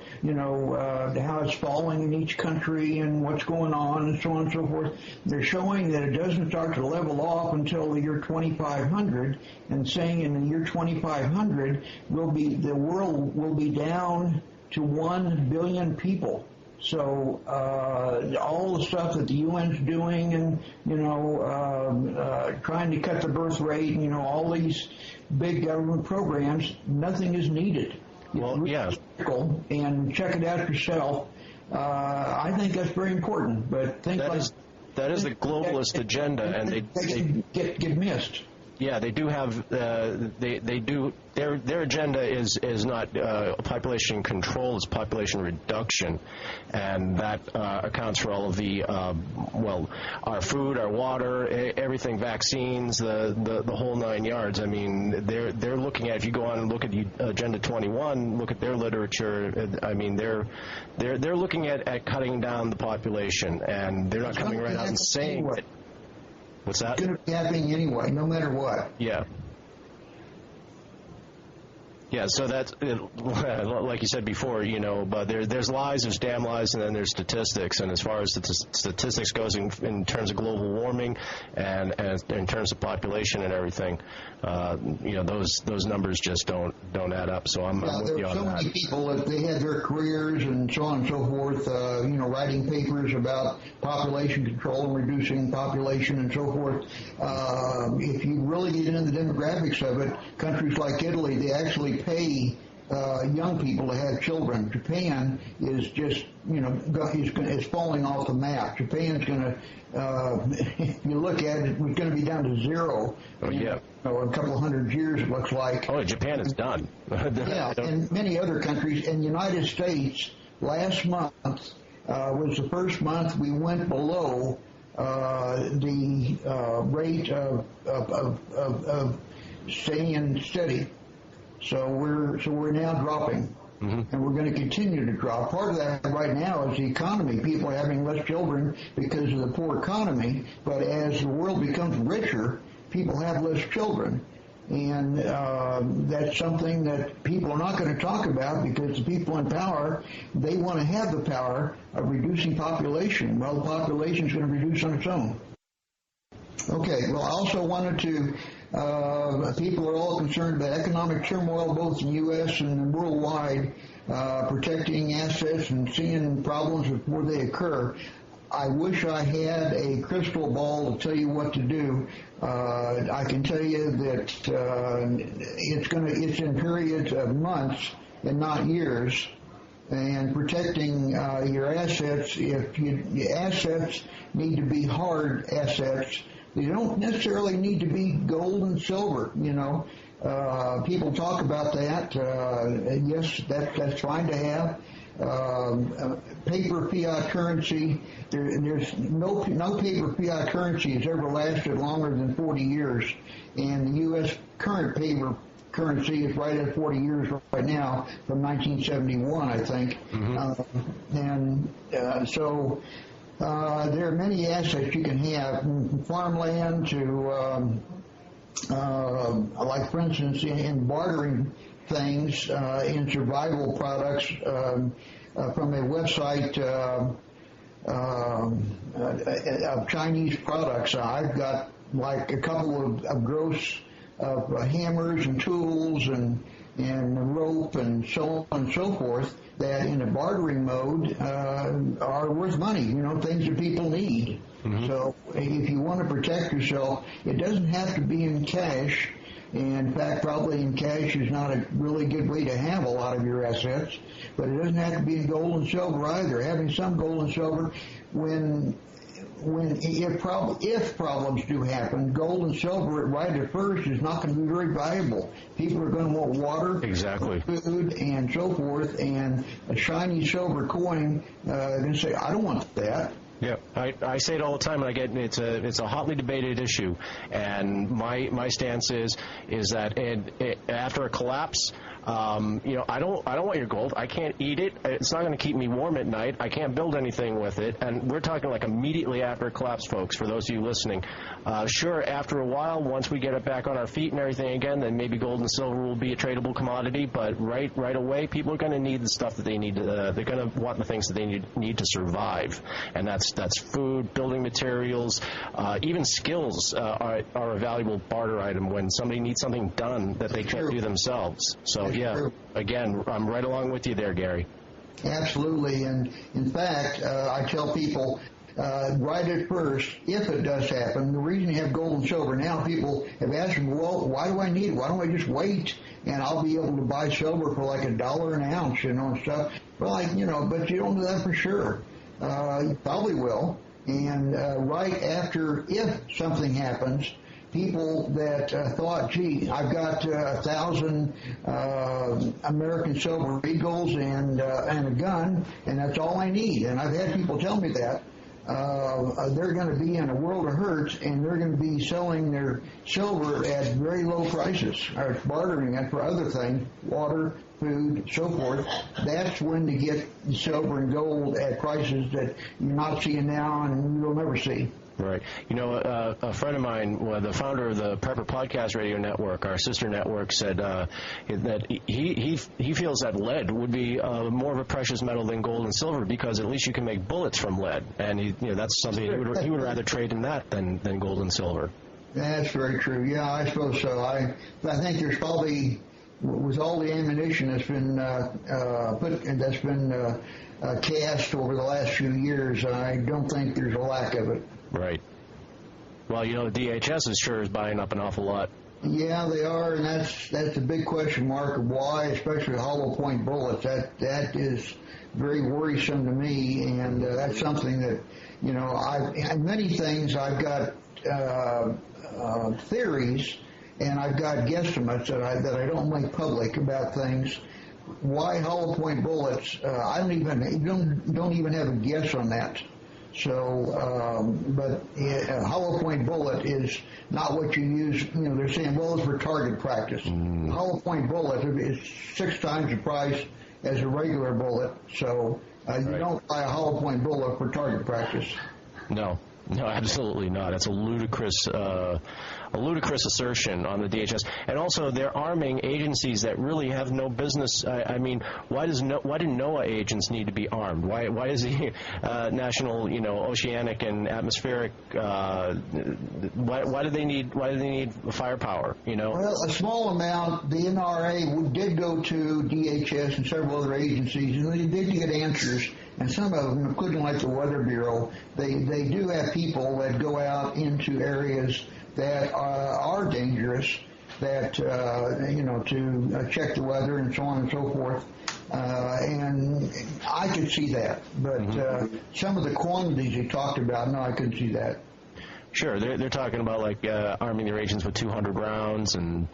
it's falling in each country and what's going on and so on and so forth. They're showing that it doesn't start to level off until the year 2500, and saying in the year 2500, the world will be down to 1 billion people. So all the stuff that the UN's doing, and trying to cut the birth rate, and all these big government programs, nothing is needed. Well, yeah. And check it out yourself. I think that's very important. But that is the globalist agenda, and they get missed. Yeah, they do have. They do. Their agenda is not population control; it's population reduction, and that accounts for all of the our food, our water, everything, vaccines, the whole 9 yards. I mean, they're looking at. If you go on and look at the Agenda 21, look at their literature. I mean, they're looking at cutting down the population, and they're not coming right out and saying that. What's that? It's going to be happening anyway, no matter what. Yeah. Yeah, so that's, like you said before, but there's lies, there's damn lies, and then there's statistics. And as far as statistics goes in terms of global warming and in terms of population and everything, those numbers just don't add up. So I'm with you on that. There are so many people that they had their careers and so on and so forth, writing papers about population control and reducing population and so forth. If you really get into the demographics of it, countries like Italy, they actually pay young people to have children. Japan is just, is falling off the map. Japan's going to, if you look at it, it's going to be down to zero. Oh, yeah. In a couple of hundred years, it looks like. Oh, Japan is done. Yeah, and many other countries. In the United States, last month was the first month we went below the rate of staying steady. So we're now dropping, and we're going to continue to drop. Part of that right now is the economy. People are having less children because of the poor economy. But as the world becomes richer, people have less children, and that's something that people are not going to talk about because the people in power, they want to have the power of reducing population. Well, the population is going to reduce on its own. Okay. Well, I also wanted to. People are all concerned about economic turmoil both in the U.S. and worldwide, protecting assets and seeing problems before they occur. I wish I had a crystal ball to tell you what to do. I can tell you that it's in periods of months and not years. And protecting your assets, your assets need to be hard assets. They don't necessarily need to be gold and silver, People talk about that. Yes, that's fine to have. Paper fiat currency, there's no paper fiat currency has ever lasted longer than 40 years. And the U.S. current paper currency is right at 40 years right now, from 1971, I think. So there are many assets you can have, from farmland to, like for instance, in bartering things, in survival products, from a website of Chinese products. I've got like a couple of gross hammers and tools and rope and so on and so forth that in a bartering mode are worth money, things that people need. So if you want to protect yourself, it doesn't have to be in cash. In fact, probably in cash is not a really good way to have a lot of your assets, but it doesn't have to be in gold and silver either. Having some gold and silver, if problems do happen, gold and silver right at first is not going to be very valuable. People are going to want water, exactly, food, and so forth, and a shiny silver coin, going to say, I don't want that. Yeah, I say it all the time, and it's a hotly debated issue, and my stance is that after a collapse, I don't want your gold. I can't eat it. It's not going to keep me warm at night. I can't build anything with it. And we're talking like immediately after a collapse, folks, for those of you listening. Sure, after a while, once we get it back on our feet and everything again, then maybe gold and silver will be a tradable commodity. But right away, people are going to need the stuff that they need. They're going to want the things that they need to survive, and that's food, building materials, even skills are a valuable barter item when somebody needs something done that they can't do themselves. So. Yeah, again, I'm right along with you there, Gary. Absolutely, and in fact, I tell people right at first, if it does happen, the reason you have gold and silver now, people have asked me, well, why do I need it? Why don't I just wait and I'll be able to buy silver for like $1 an ounce, and stuff. Well, but you don't know that for sure. You probably will, and right after, if something happens, people that thought, gee, I've got 1,000 American silver eagles and a gun, and that's all I need. And I've had people tell me that. They're going to be in a world of hurts, and they're going to be selling their silver at very low prices, or bartering it for other things, water, food, so forth. That's when to get silver and gold at prices that you're not seeing now and you'll never see. Right. You know, a friend of mine, the founder of the Prepper Podcast Radio Network, our sister network, said that he feels that lead would be more of a precious metal than gold and silver because at least you can make bullets from lead, and that's something he would rather trade in that than gold and silver. That's very true. Yeah, I suppose so. I think there's probably, with all the ammunition that's been cast over the last few years, I don't think there's a lack of it. Right. Well, the DHS is buying up an awful lot. Yeah, they are, and that's a big question mark of why, especially hollow point bullets. That is very worrisome to me, and that's something that, many things I've got theories, and I've got guesstimates that I don't make public about things. Why hollow point bullets? I don't even have a guess on that. So, but a hollow point bullet is not what you use. They're saying, well, it's for target practice. A hollow point bullet is 6 times the price as a regular bullet. So you don't buy a hollow point bullet for target practice. No, absolutely not. That's a ludicrous assertion on the DHS. And also, they're arming agencies that really have no business. I mean, why do NOAA agents need to be armed? Why is the National, Oceanic and Atmospheric? Why do they need firepower? Well, a small amount. The NRA did go to DHS and several other agencies, and they did get answers. And some of them, including like the Weather Bureau, they do have people that go out into areas that are dangerous, that to check the weather and so on and so forth. And I could see that, but some of the quantities you talked about, no, I couldn't see that. Sure, they're talking about like arming their agents with 200 rounds and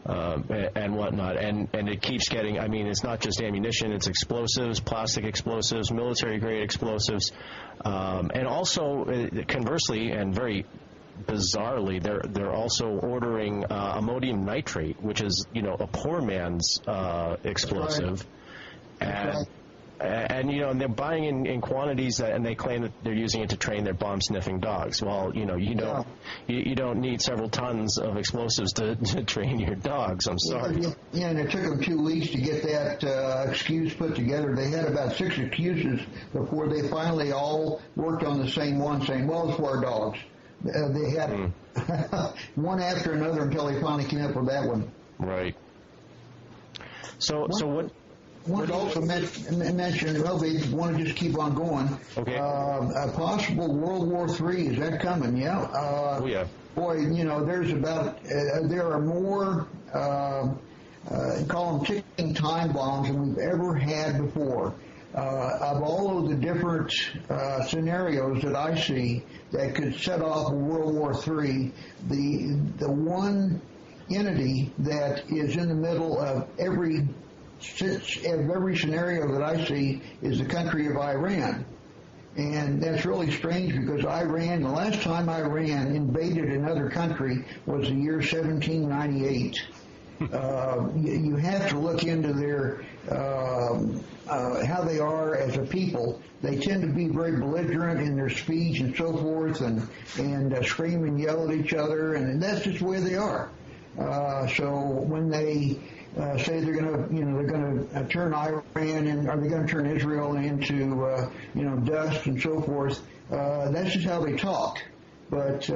whatnot, and it keeps getting. I mean, it's not just ammunition; it's explosives, plastic explosives, military-grade explosives, and also conversely, and very bizarrely, they're also ordering ammonium nitrate, which is a poor man's explosive, and they're buying in quantities and they claim that they're using it to train their bomb sniffing dogs. Well, you don't need several tons of explosives to train your dogs. I'm sorry. Yeah, and it took them 2 weeks to get that excuse put together. They had about 6 excuses before they finally all worked on the same one, saying, "Well, it's for our dogs." They had one after another until they finally came up with that one. Right. So what? One also mentioned, well, they want to just keep on going. Okay. A possible World War III, is that coming? Yeah. Oh, yeah. Boy, there's there are more, call them ticking time bombs than we've ever had before. Of all of the different scenarios that I see that could set off a World War III, the one entity that is in the middle of every scenario that I see is the country of Iran. And that's really strange because Iran, the last time Iran invaded another country was the year 1798. You have to look into their how they are as a people. They tend to be very belligerent in their speech and so forth, and scream and yell at each other, and that's just the way they are. So when they say they're going to turn Iran and are they going to turn Israel into dust and so forth, that's just how they talk. But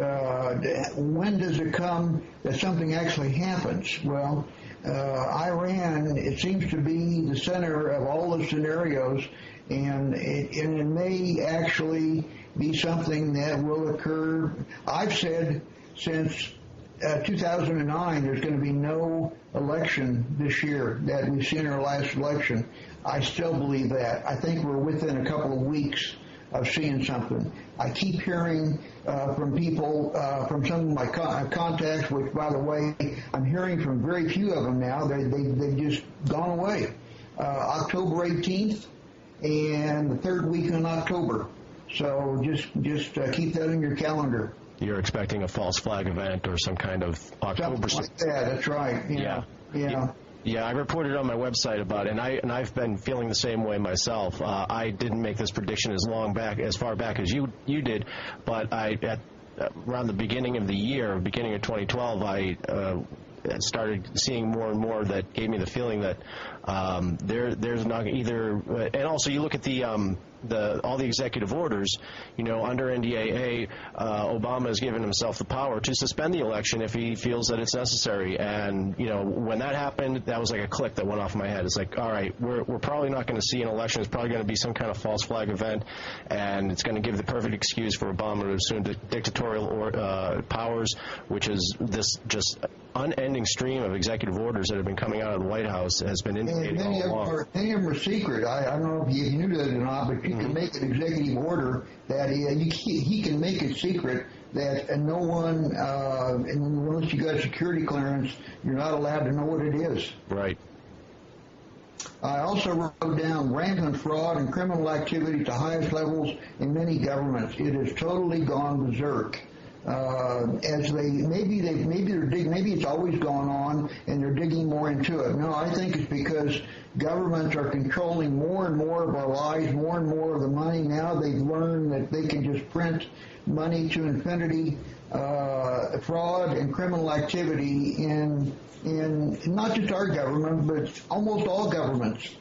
when does it come that something actually happens? Well, Iran, it seems to be the center of all the scenarios, and it may actually be something that will occur. I've said since 2009 there's going to be no election this year that we've seen our last election. I still believe that. I think we're within a couple of weeks of seeing something. I keep hearing from people, from some of my contacts, which, by the way, I'm hearing from very few of them now. They've just gone away. October 18th and the third week in October. So just keep that in your calendar. You're expecting a false flag event or some kind of October. Something like that. That's right. Yeah. Yeah, I reported on my website about it, and I've been feeling the same way myself. I didn't make this prediction as far back as you did, but around the beginning of the year, beginning of 2012, I started seeing more and more that gave me the feeling that there's not either, and also you look at all the executive orders, under NDAA, Obama has given himself the power to suspend the election if he feels that it's necessary. And, when that happened, that was like a click that went off my head. It's like, all right, we're probably not going to see an election. It's probably going to be some kind of false flag event, and it's going to give the perfect excuse for Obama to assume dictatorial powers, which is this just unending stream of executive orders that have been coming out of the White House has been indicating all along. Many of them are secret. I don't know if you knew that or not, but you can make an executive order that he can make it secret that no one, unless you got a security clearance, you're not allowed to know what it is. Right. I also wrote down rampant fraud and criminal activity at the highest levels in many governments. It has totally gone berserk. Maybe it's always gone on and they're digging more into it. No, I think it's because governments are controlling more and more of our lives, more and more of the money. Now they've learned that they can just print money to infinity. Fraud and criminal activity in not just our government, but almost all governments.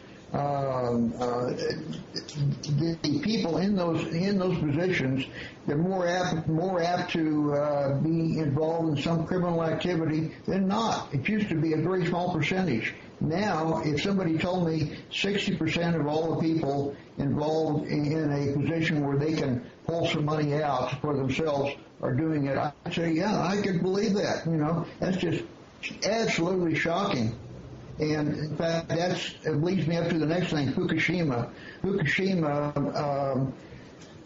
The people in those positions, they're more apt to be involved in some criminal activity than not. It used to be a very small percentage. Now, if somebody told me 60% of all the people involved in a position where they can pull some money out for themselves are doing it, I'd say, yeah, I could believe that. That's just absolutely shocking. And in fact, it leads me up to the next thing, Fukushima.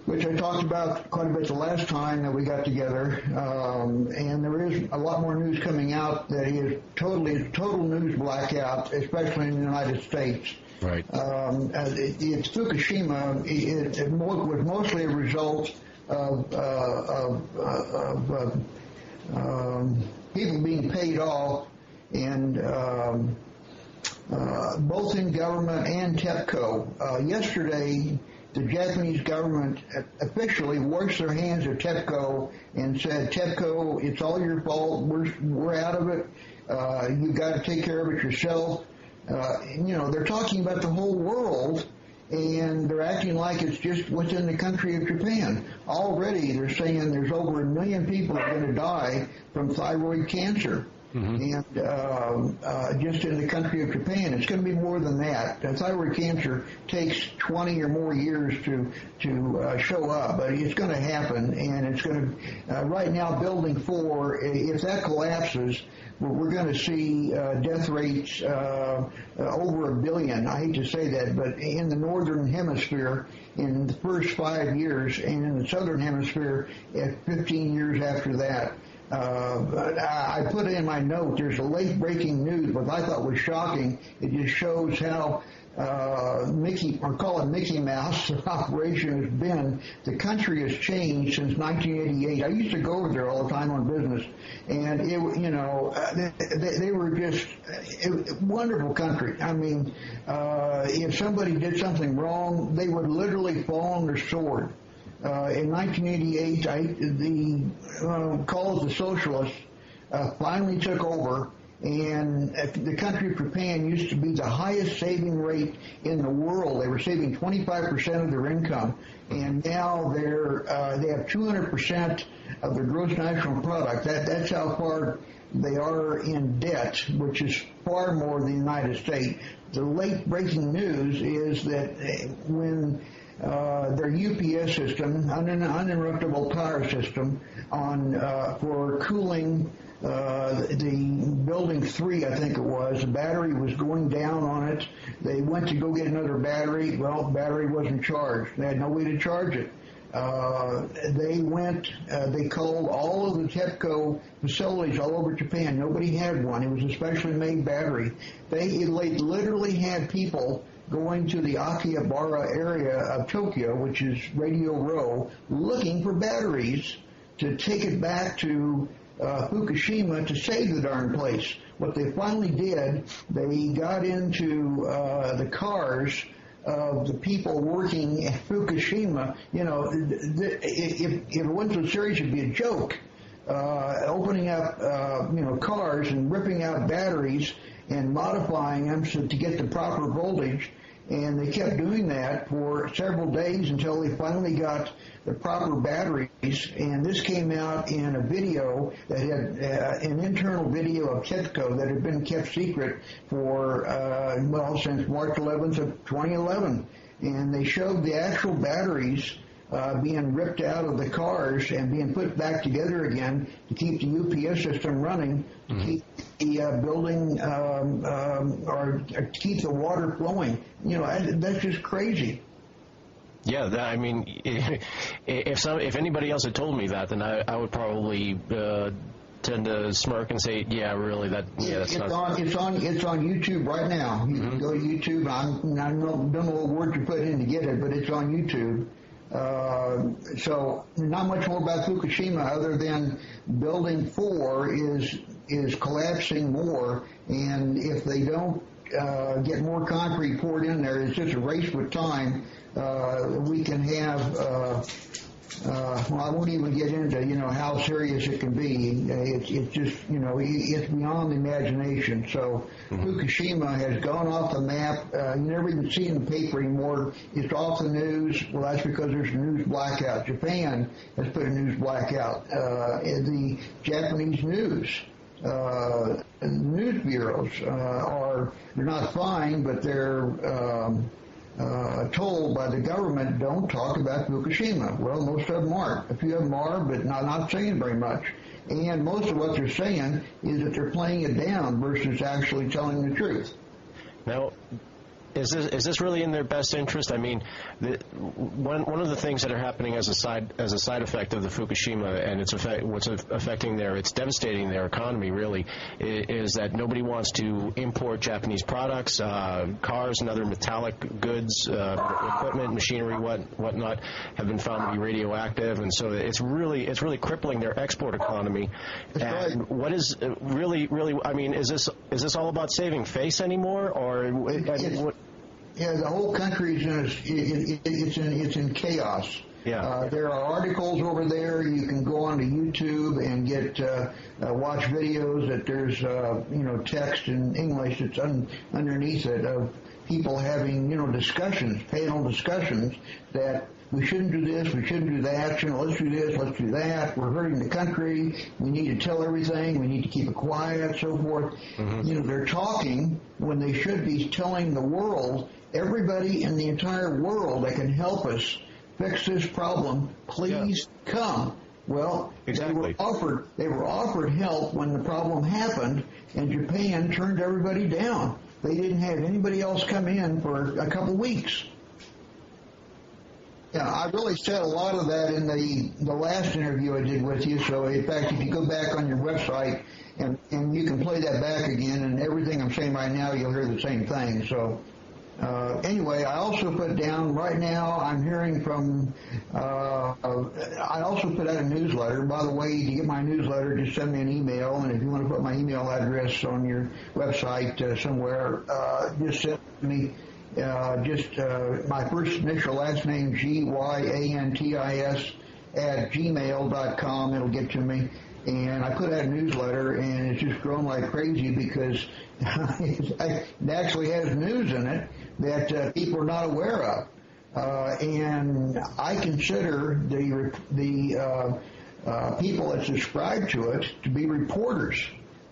Which I talked about quite a bit the last time that we got together. And there is a lot more news coming out that is total news blackout, especially in the United States. Right. It's Fukushima. It was mostly a result of people being paid off, and both in government and TEPCO. Yesterday, the Japanese government officially washed their hands of TEPCO and said, TEPCO, it's all your fault. We're out of it. You've got to take care of it yourself. They're talking about the whole world, and they're acting like it's just within the country of Japan. Already, they're saying there's over 1 million people that are going to die from thyroid cancer. And just in the country of Japan, it's going to be more than that. Thyroid cancer takes 20 or more years to show up, but it's going to happen, and it's going to. Right now, Building 4, if that collapses, we're going to see death rates over 1 billion. I hate to say that, but in the northern hemisphere, in the first 5 years, and in the southern hemisphere, at 15 years after that. I put in my note, there's a late breaking news, what I thought was shocking. It just shows how Mickey Mouse operation has been. The country has changed since 1988. I used to go over there all the time on business, and they were just a wonderful country. I mean, if somebody did something wrong, they would literally fall on their sword. In 1988, the call of the socialists finally took over, and the country of Japan used to be the highest saving rate in the world. They were saving 25% of their income, and now they have 200% of their gross national product. That's how far they are in debt, which is far more than the United States. The late breaking news is that when their UPS system, uninterruptible power system, for cooling the Building 3, I think it was, the battery was going down on it. They went to go get another battery. Well, the battery wasn't charged. They had no way to charge it. They called all of the TEPCO facilities all over Japan. Nobody had one. It was a specially made battery. They literally had people going to the Akihabara area of Tokyo, which is Radio Row, looking for batteries to take it back to Fukushima to save the darn place. What they finally did, they got into the cars of the people working at Fukushima, if it wasn't so serious, it'd be a joke. Opening up, cars and ripping out batteries and modifying them to get the proper voltage. And they kept doing that for several days until they finally got the proper batteries. And this came out in a video that had an internal video of TEPCO that had been kept secret for, since March 11th of 2011. And they showed the actual batteries being ripped out of the cars and being put back together again to keep the UPS system running, to keep the building or keep the water flowing. That's just crazy. Yeah, if anybody else had told me that, then I would probably tend to smirk and say, yeah, really, that's it's not. It's on YouTube right now. You can go to YouTube. I don't know what word to put in to get it, but it's on YouTube. So not much more about Fukushima other than Building 4 is collapsing more, and if they don't get more concrete poured in there, it's just a race with time. We can have I won't even get into how serious it can be. It's just it's beyond the imagination. So Fukushima has gone off the map. You never even see it in the paper anymore. It's off the news. Well, that's because there's a news blackout. Japan has put a news blackout. The Japanese news. News bureaus they're not fined, but they're told by the government, don't talk about Fukushima. Well, most of them aren't. A few of them are, but not saying very much. And most of what they're saying is that they're playing it down versus actually telling the truth. Now, is this really in their best interest? I mean, one of the things that are happening as a side effect of the Fukushima and what's affecting it's devastating their economy really, is that nobody wants to import Japanese products, cars and other metallic goods, equipment, machinery, whatnot have been found to be radioactive, and so it's really crippling their export economy. That's and right. What is really? I mean, is this all about saving face anymore, or what? Yeah, the whole country is in chaos. Yeah. There are articles over there. You can go onto YouTube and get watch videos that there's text in English that's underneath it of people having discussions, panel discussions that we shouldn't do this, we shouldn't do that, let's do this, let's do that, we're hurting the country, we need to tell everything, we need to keep it quiet, so forth. They're talking when they should be telling the world, everybody in the entire world that can help us fix this problem, please come. Well, exactly. They were offered help when the problem happened, and Japan turned everybody down. They didn't have anybody else come in for a couple weeks. Yeah, I really said a lot of that in the last interview I did with you. So, in fact, if you go back on your website and you can play that back again, and everything I'm saying right now, you'll hear the same thing. So, anyway, I also put down right now. I'm hearing from. I also put out a newsletter. By the way, to get my newsletter, just send me an email, and if you want to put my email address on your website somewhere, just send me. My first initial last name, GYANTIS @gmail.com. It'll get to me. And I put out a newsletter, and it's just grown like crazy because it actually has news in it that people are not aware of. And I consider the people that subscribe to it to be reporters.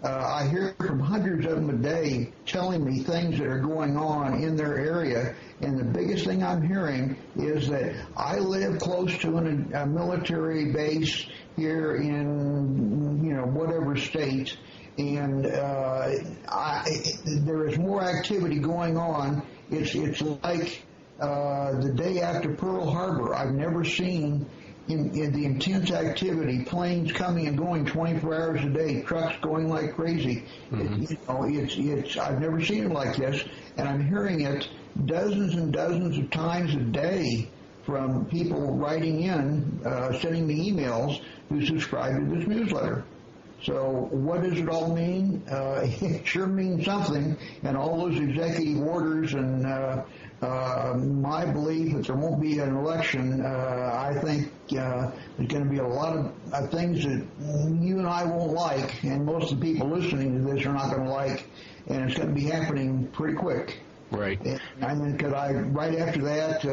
I hear from hundreds of them a day telling me things that are going on in their area, and the biggest thing I'm hearing is that I live close to a military base here in whatever state, and there is more activity going on. It's like the day after Pearl Harbor. I've never seen in the intense activity, planes coming and going 24 hours a day, trucks going like crazy. I've never seen it like this, and I'm hearing it dozens and dozens of times a day from people writing in, sending me emails who subscribe to this newsletter. So what does it all mean? It sure means something, and all those executive orders and My belief that there won't be an election, I think there's going to be a lot of things that you and I won't like, and most of the people listening to this are not going to like, and it's going to be happening pretty quick. Right. And because right after that,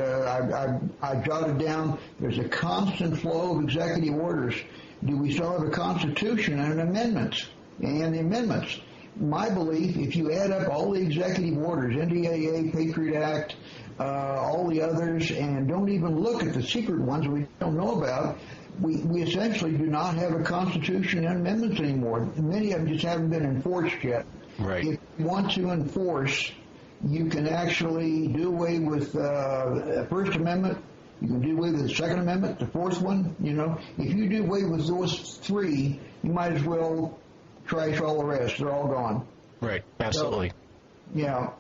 I jotted down, there's a constant flow of executive orders. Do we still have a Constitution and amendments? And the amendments. My belief, if you add up all the executive orders, NDAA, Patriot Act, all the others, and don't even look at the secret ones we don't know about, we essentially do not have a Constitution and amendments anymore. Many of them just haven't been enforced yet. Right. If you want to enforce, you can actually do away with the First Amendment. You can do away with the Second Amendment, the fourth one. You know, if you do away with those three, you might as well trash all the rest. They're all gone. Right. Absolutely. So, yeah.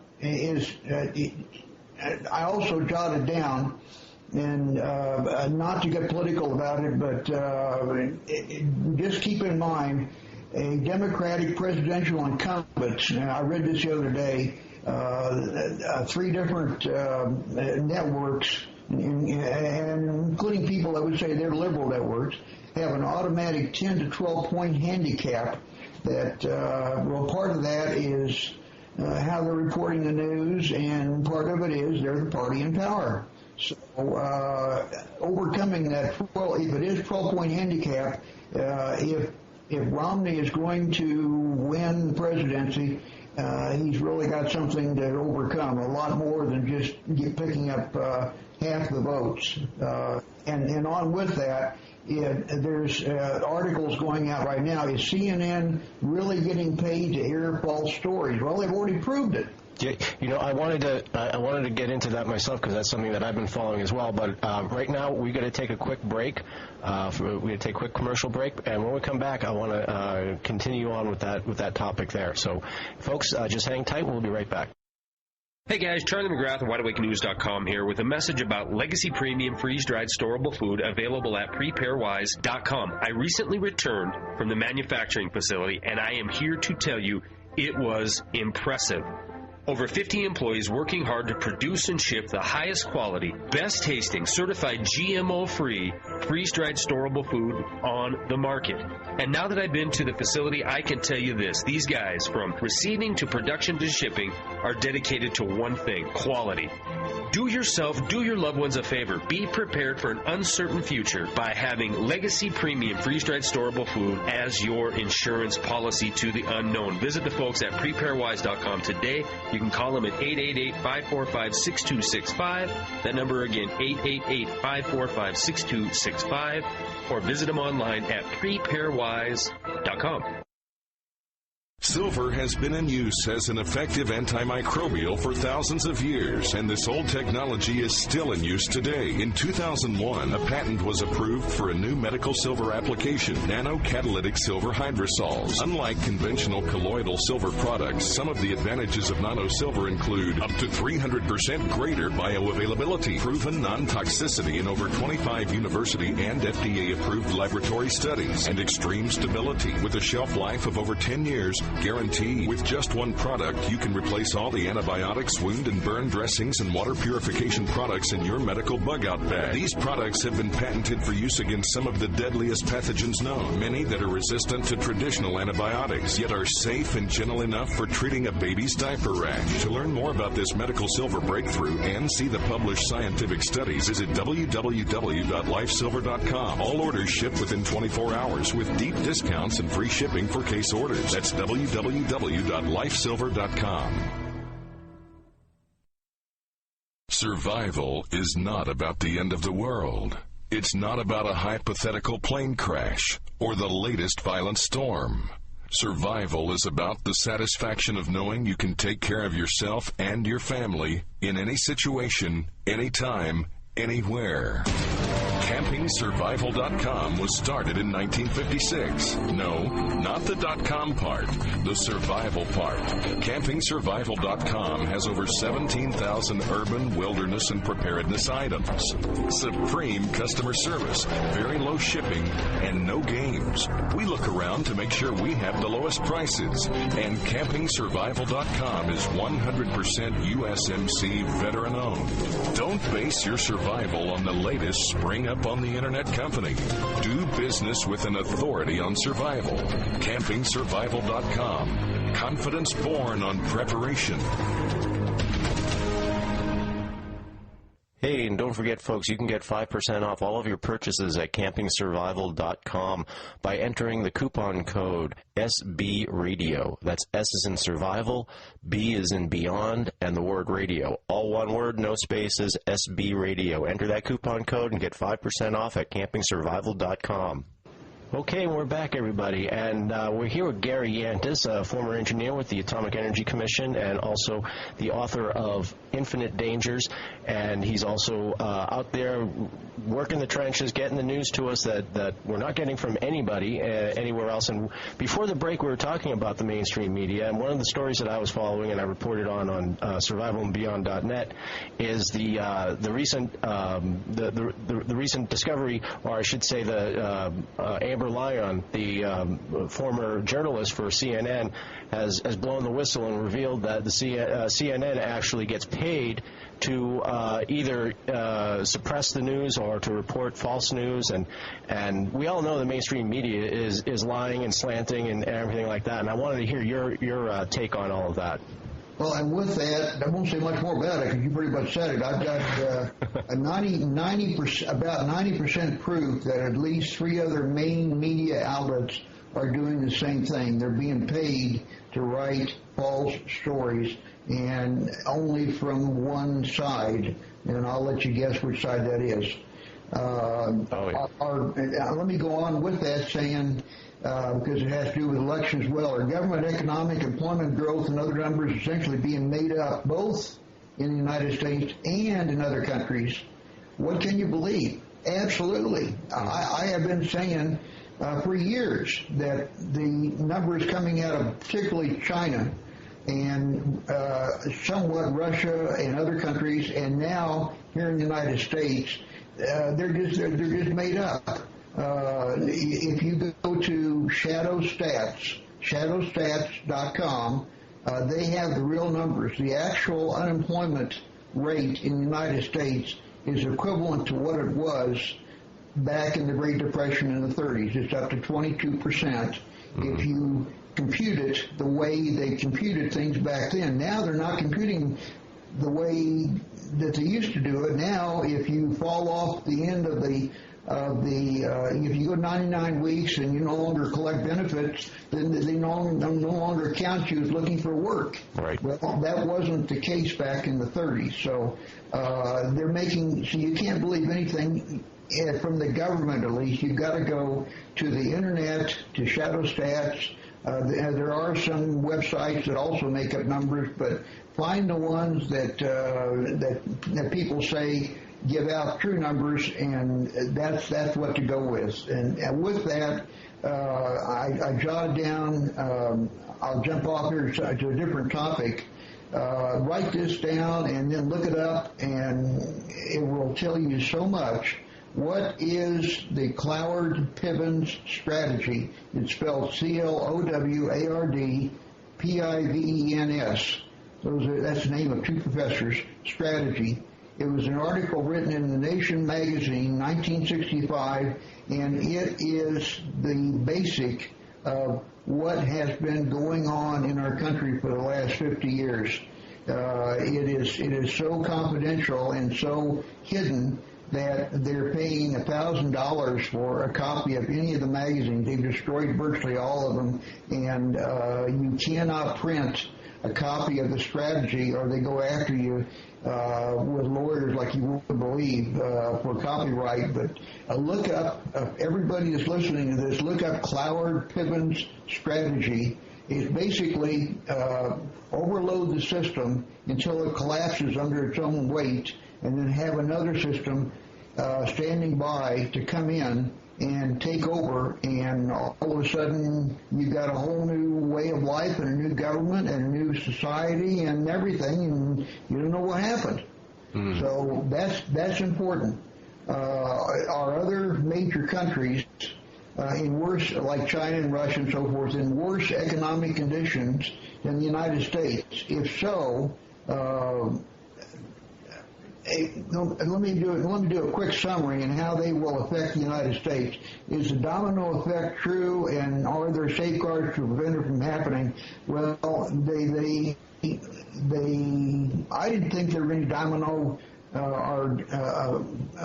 I also jotted down, and not to get political about it, but just keep in mind, a Democratic presidential incumbent, I read this the other day, 3 different networks, and including people that would say they're liberal networks, have an automatic 10 to 12 point handicap that, part of that is how they're reporting the news, and part of it is they're the party in power. So overcoming that, if it is 12 point handicap, if Romney is going to win the presidency, he's really got something to overcome, a lot more than just picking up half the votes. And on with that, there's articles going out right now. Is CNN really getting paid to air false stories? Well, they've already proved it. Yeah, you know, I wanted to get into that myself because that's something that I've been following as well. But right now we got to take a quick break. We got to take a quick commercial break, and when we come back, I want to continue on with that topic there. So, folks, just hang tight. We'll be right back. Hey guys, Charlie McGrath of WideAwakeNews.com here with a message about Legacy Premium Freeze-Dried Storable Food available at PrepareWise.com. I recently returned from the manufacturing facility, and I am here to tell you it was impressive. Over 50 employees working hard to produce and ship the highest quality, best tasting, certified GMO-free, freeze-dried storable food on the market. And now that I've been to the facility, I can tell you this. These guys, from receiving to production to shipping, are dedicated to one thing: quality. Do yourself, do your loved ones a favor. Be prepared for an uncertain future by having Legacy Premium Freeze-Dried Storable Food as your insurance policy to the unknown. Visit the folks at PrepareWise.com today. You can call them at 888-545-6265. That number again, 888-545-6265. Or visit them online at PrepareWise.com. Silver has been in use as an effective antimicrobial for thousands of years, and this old technology is still in use today. In 2001, a patent was approved for a new medical silver application, nanocatalytic silver hydrosols. Unlike conventional colloidal silver products, some of the advantages of nano silver include up to 300% greater bioavailability, proven non-toxicity in over 25 university and FDA-approved laboratory studies, and extreme stability with a shelf life of over 10 years, guaranteed. With just one product, you can replace all the antibiotics, wound and burn dressings, and water purification products in your medical bug-out bag. These products have been patented for use against some of the deadliest pathogens known, many that are resistant to traditional antibiotics, yet are safe and gentle enough for treating a baby's diaper rash. To learn more about this medical silver breakthrough and see the published scientific studies, visit www.lifesilver.com. All orders ship within 24 hours with deep discounts and free shipping for case orders. That's www.lifesilver.com. Survival is not about the end of the world. It's not about a hypothetical plane crash or the latest violent storm. Survival is about the satisfaction of knowing you can take care of yourself and your family in any situation, anytime, anywhere. CampingSurvival.com was started in 1956. No, not the .com part, the survival part. CampingSurvival.com has over 17,000 urban, wilderness, and preparedness items. Supreme customer service, very low shipping, and no games. We look around to make sure we have the lowest prices. And CampingSurvival.com is 100% USMC veteran-owned. Don't base your survival on the latest spring-up on the internet company. Do business with an authority on survival. CampingSurvival.com. Confidence born on preparation. Hey, and don't forget, folks, you can get 5% off all of your purchases at CampingSurvival.com by entering the coupon code SBRadio. That's S as in survival, B as in beyond, and the word radio. All one word, no spaces, SBRadio. Enter that coupon code and get 5% off at CampingSurvival.com. Okay, we're back, everybody, and we're here with Gary Yantis, a former engineer with the Atomic Energy Commission and also the author of Infinite Dangers, and he's also out there working the trenches, getting the news to us that we're not getting from anybody anywhere else. And before the break, we were talking about the mainstream media, and one of the stories that I was following and I reported on survivalandbeyond.net is the recent discovery, or I should say the Amber Lyon, the former journalist for CNN, has blown the whistle and revealed that the CNN actually gets paid to either suppress the news or to report false news, and we all know the mainstream media is lying and slanting and everything like that. And I wanted to hear your take on all of that. Well, and with that, I won't say much more about it because you pretty much said it. I've got about 90% proof that at least 3 other main media outlets are doing the same thing. They're being paid to write false stories, and only from one side, and I'll let you guess which side that is. Let me go on with that saying, because it has to do with elections as well, our government, economic, employment growth, and other numbers essentially being made up both in the United States and in other countries. What can you believe? Absolutely. I have been saying for years that the numbers coming out of particularly China and somewhat Russia and other countries, and now here in the United States, they're just made up. If you go to shadowstats.com, they have the real numbers. The actual unemployment rate in the United States is equivalent to what it was back in the Great Depression in the 30s. It's up to 22%. If you compute it the way they computed things back then. Now they're not computing the way that they used to do it. Now, if you fall off the end of if you go 99 weeks and you no longer collect benefits, then they no longer count you as looking for work. Right. Well, that wasn't the case back in the 30s. So so you can't believe anything from the government, at least. You've got to go to the internet, to Shadow Stats. There are some websites that also make up numbers, but find the ones that people say give out true numbers, and that's what to go with. And with that, I jotted down. I'll jump off here to a different topic. Write this down and then look it up, and it will tell you so much. What is the Cloward-Pivens strategy? It's spelled CLOWARD-PIVENS. That's the name of 2 professors. Strategy. It was an article written in The Nation magazine, 1965, and it is the basic of what has been going on in our country for the last 50 years. It is so confidential and so hidden that they're paying $1,000 for a copy of any of the magazines. They've destroyed virtually all of them, and you cannot print a copy of the strategy, or they go after you with lawyers like you wouldn't believe for copyright. But look up, everybody that's listening to this, look up Cloward-Pivens strategy. It's basically overload the system until it collapses under its own weight, and then have another system standing by to come in and take over, and all of a sudden you've got a whole new way of life and a new government and a new society and everything, and you don't know what happened. So that's important. Our other major countries in worse, like China and Russia and so forth, in worse economic conditions than the United States? If so, let me do a quick summary on how they will affect the United States. Is the domino effect true, and are there safeguards to prevent it from happening? Well, I didn't think there were any domino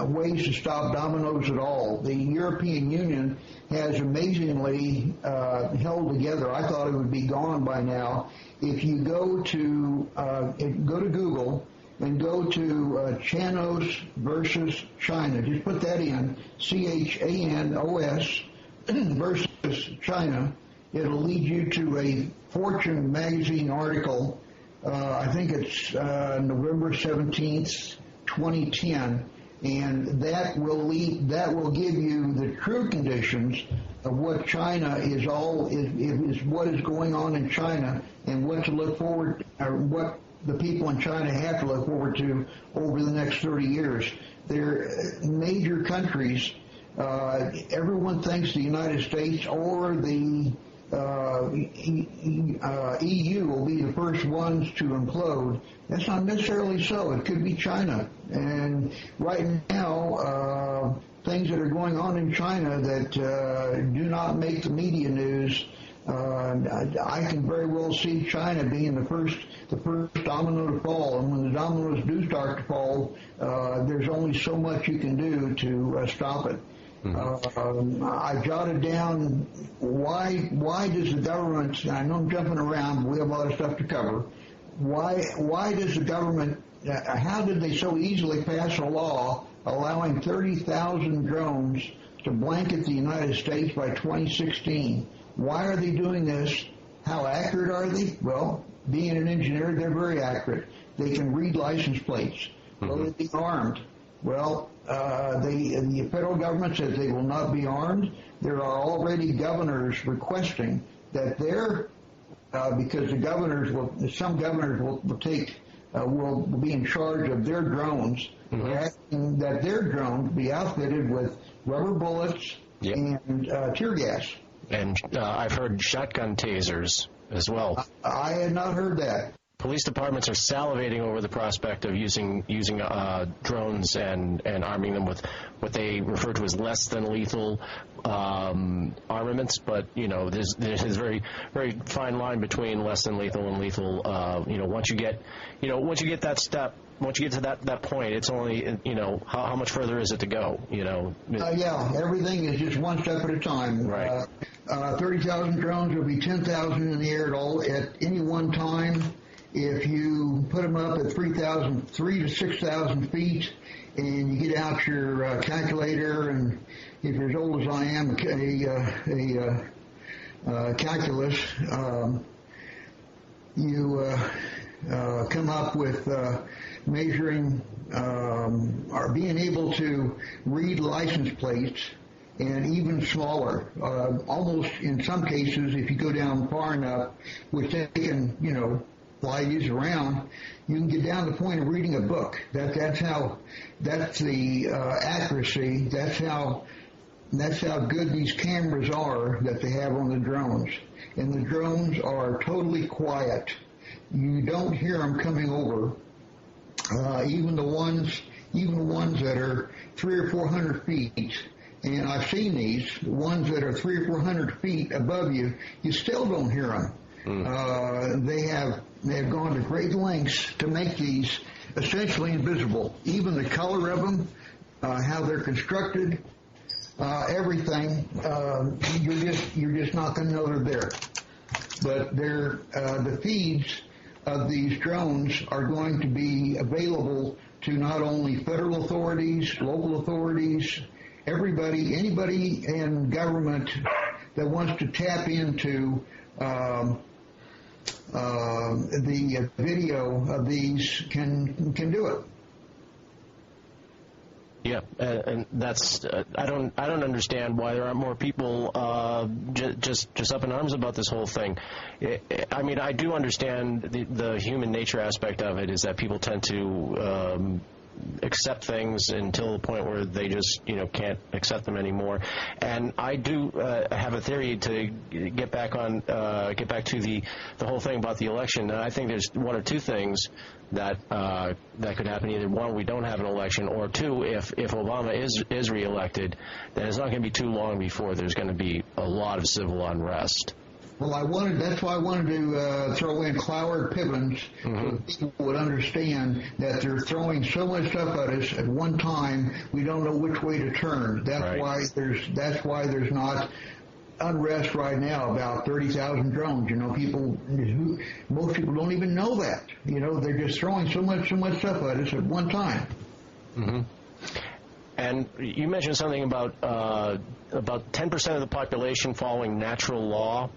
ways to stop dominoes at all. The European Union has amazingly held together. I thought it would be gone by now. If you go to Google and go to Chanos versus China, just put that in, CHANOS versus China, it'll lead you to a Fortune magazine article. I think it's November 17th, 2010, and that will give you the true conditions of what China is what is going on in China, and what to look forward, or what the people in China have to look forward to over the next 30 years. They're major countries. Everyone thinks the United States or the EU will be the first ones to implode. That's not necessarily so. It could be China. And right now, things that are going on in China that do not make the media news, I can very well see China being the first domino to fall. And when the dominoes do start to fall, there's only so much you can do to stop it. I jotted down why does the government, and I know I'm jumping around, but we have a lot of stuff to cover, why does the government, how did they so easily pass a law allowing 30,000 drones to blanket the United States by 2016? Why are they doing this? How accurate are they? Well, being an engineer, they're very accurate. They can read license plates. Will they be armed? Well, the federal government says they will not be armed. There are already governors requesting that because some governors will be in charge of their drones, asking that their drones be outfitted with rubber bullets and tear gas. And I've heard shotgun tasers as well. I had not heard that. Police departments are salivating over the prospect of using drones and arming them with what they refer to as less than lethal armaments. But there's a very very fine line between less than lethal and lethal. Once you get that step, once you get to that point, it's only how much further is it to go? Everything is just one step at a time. Right. 30,000 drones will be 10,000 in the air at any one time. If you put them up at 3 to 6,000 feet, and you get out your calculator, and if you're as old as I am, a calculus, you come up with measuring or being able to read license plates, and even smaller. Almost in some cases, if you go down far enough, which they can, fly these around, you can get down to the point of reading a book. That's the accuracy. That's how good these cameras are that they have on the drones. And the drones are totally quiet. You don't hear them coming over. Even the ones that are 300 or 400 feet. And I've seen these ones that are 300 or 400 feet above you. You still don't hear them. They have gone to great lengths to make these essentially invisible. Even the color of them, how they're constructed, everything. You're just not going to know they're there. But the feeds of these drones are going to be available to not only federal authorities, local authorities, anybody in government that wants to tap into the video of these can do it. Yeah, and that's I don't understand why there aren't more people just up in arms about this whole thing. I mean, I do understand the human nature aspect of it is that people tend to accept things until the point where they just can't accept them anymore. And I do have a theory to get back to the whole thing about the election. And I think there's one or two things that could happen. Either one, we don't have an election, or two, if Obama is reelected, then it's not going to be too long before there's going to be a lot of civil unrest. Well, that's why I wanted to throw in Cloward Pippins so people would understand that they're throwing so much stuff at us at one time, we don't know which way to turn. That's why there's not unrest right now about 30,000 drones. Most people don't even know that. They're just throwing so much stuff at us at one time. Mm-hmm. And you mentioned something about 10% of the population following natural law.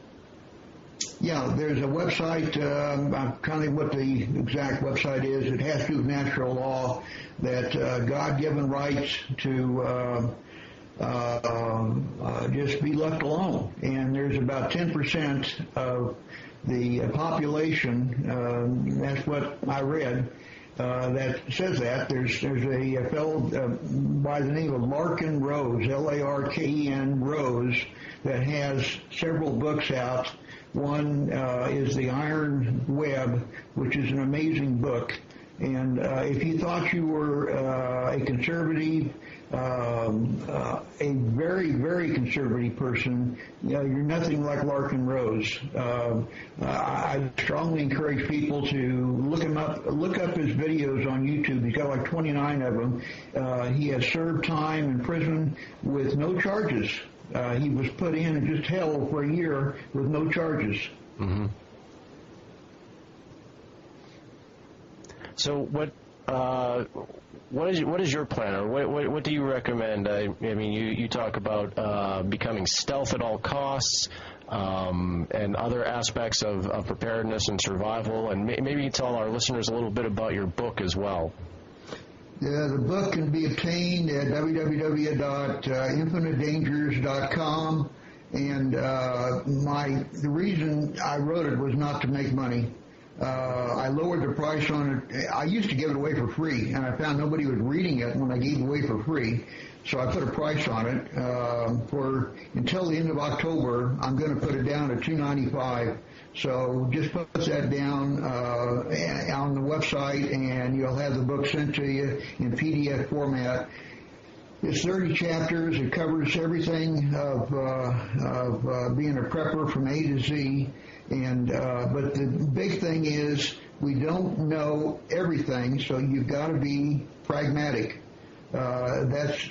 Yeah, there's a website, I'm trying to think what the exact website is. It has to do with natural law, that God-given rights to just be left alone. And there's about 10% of the population, that's what I read, that says that. There's a fellow by the name of Larken Rose, Larken Rose, that has several books out. One is The Iron Web, which is an amazing book. And if you thought you were a conservative, a very, very conservative person, you're nothing like Larken Rose. I strongly encourage people to look up his videos on YouTube. He's got like 29 of them. He has served time in prison with no charges. He was put in and just held for a year with no charges. Mm-hmm. So what is your plan, or what do you recommend? I mean, you talk about becoming stealth at all costs, and other aspects of preparedness and survival, and maybe you tell our listeners a little bit about your book as well. The book can be obtained at www.infinitedangers.com, and the reason I wrote it was not to make money. I lowered the price on it. I used to give it away for free, and I found nobody was reading it when I gave it away for free. So I put a price on it. Until the end of October, I'm going to put it down at $2.95. So just put that down on the website, and you'll have the book sent to you in PDF format. It's 30 chapters. It covers everything of being a prepper from A to Z. But the big thing is we don't know everything, so you've got to be pragmatic. That's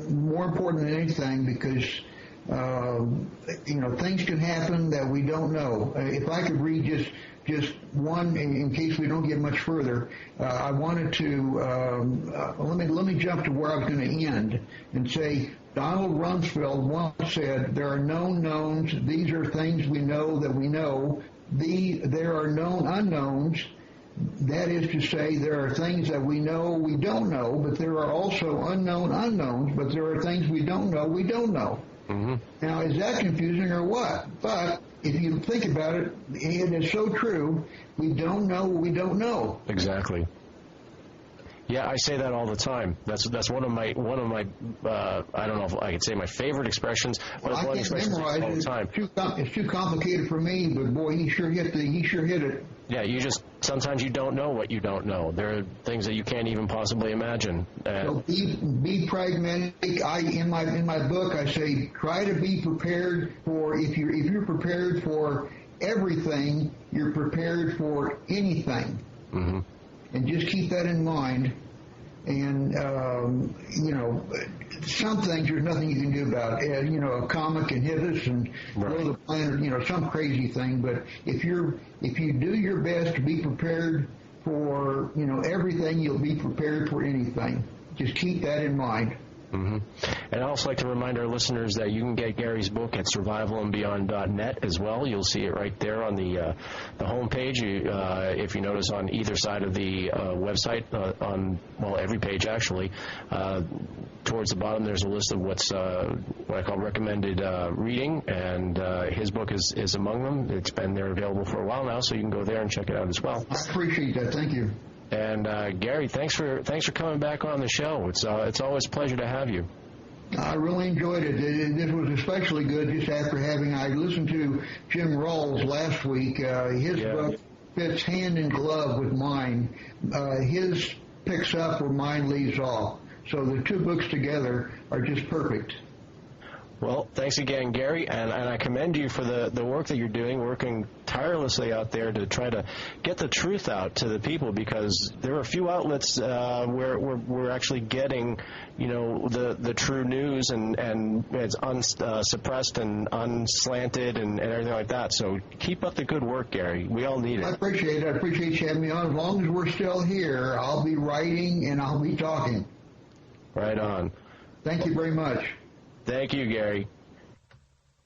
more important than anything, because things can happen that we don't know. If I could read just one, in case we don't get much further, I wanted to let me jump to where I was going to end and say, Donald Rumsfeld once said, "There are known knowns. These are things we know that we know. There are known unknowns. That is to say, there are things that we know we don't know, but there are also unknown unknowns, but there are things we don't know we don't know." Mm-hmm. Now, is that confusing or what? But if you think about it, it is so true. We don't know what we don't know. Exactly. Yeah, I say that all the time. That's one of my I don't know if I could say my favorite expressions, but well, it's one expression all the time. It's too complicated for me, but boy, he sure hit it. Yeah, sometimes you don't know what you don't know. There are things that you can't even possibly imagine. So be pragmatic. In my book I say try to be prepared for if you're prepared for everything, you're prepared for anything. Mm-hmm. And just keep that in mind. And, some things there's nothing you can do about it. A comet can hit us and blow the planet, some crazy thing. But if you do your best to be prepared for, everything, you'll be prepared for anything. Just keep that in mind. Mm-hmm. And I'd also like to remind our listeners that you can get Gary's book at survivalandbeyond.net as well. You'll see it right there on the home page. If you notice on either side of the website, on every page actually, towards the bottom there's a list of what I call recommended reading, and his book is among them. It's been there available for a while now, so you can go there and check it out as well. I appreciate that. Thank you. And Gary, thanks for coming back on the show. It's always a pleasure to have you. I really enjoyed it. This was especially good just after I listened to Jim Rawls last week. His book fits hand in glove with mine. His picks up where mine leaves off. So the two books together are just perfect. Well, thanks again, Gary, and I commend you for the work that you're doing, working tirelessly out there to try to get the truth out to the people, because there are a few outlets where we're actually getting, the true news, and it's unsuppressed and unslanted and everything like that. So keep up the good work, Gary. We all need it. I appreciate it. I appreciate you having me on. As long as we're still here, I'll be writing and I'll be talking. Right on. Thank you very much. Thank you, Gary.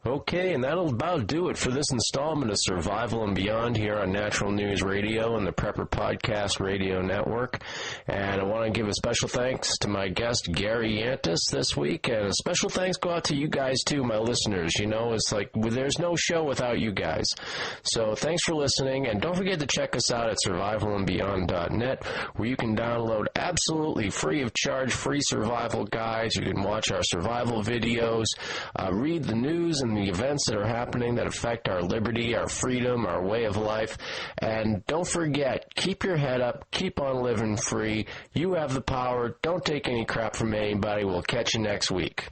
Okay, and that'll about do it for this installment of Survival and Beyond here on Natural News Radio and the Prepper Podcast Radio Network. And I want to give a special thanks to my guest, Gary Yantis, this week. And a special thanks go out to you guys, too, my listeners. It's like there's no show without you guys. So thanks for listening. And don't forget to check us out at survivalandbeyond.net, where you can download absolutely free of charge free survival guides. You can watch our survival videos, read the news and the events that are happening that affect our liberty, our freedom, our way of life. And don't forget, keep your head up, keep on living free. You have the power. Don't take any crap from anybody. We'll catch you next week.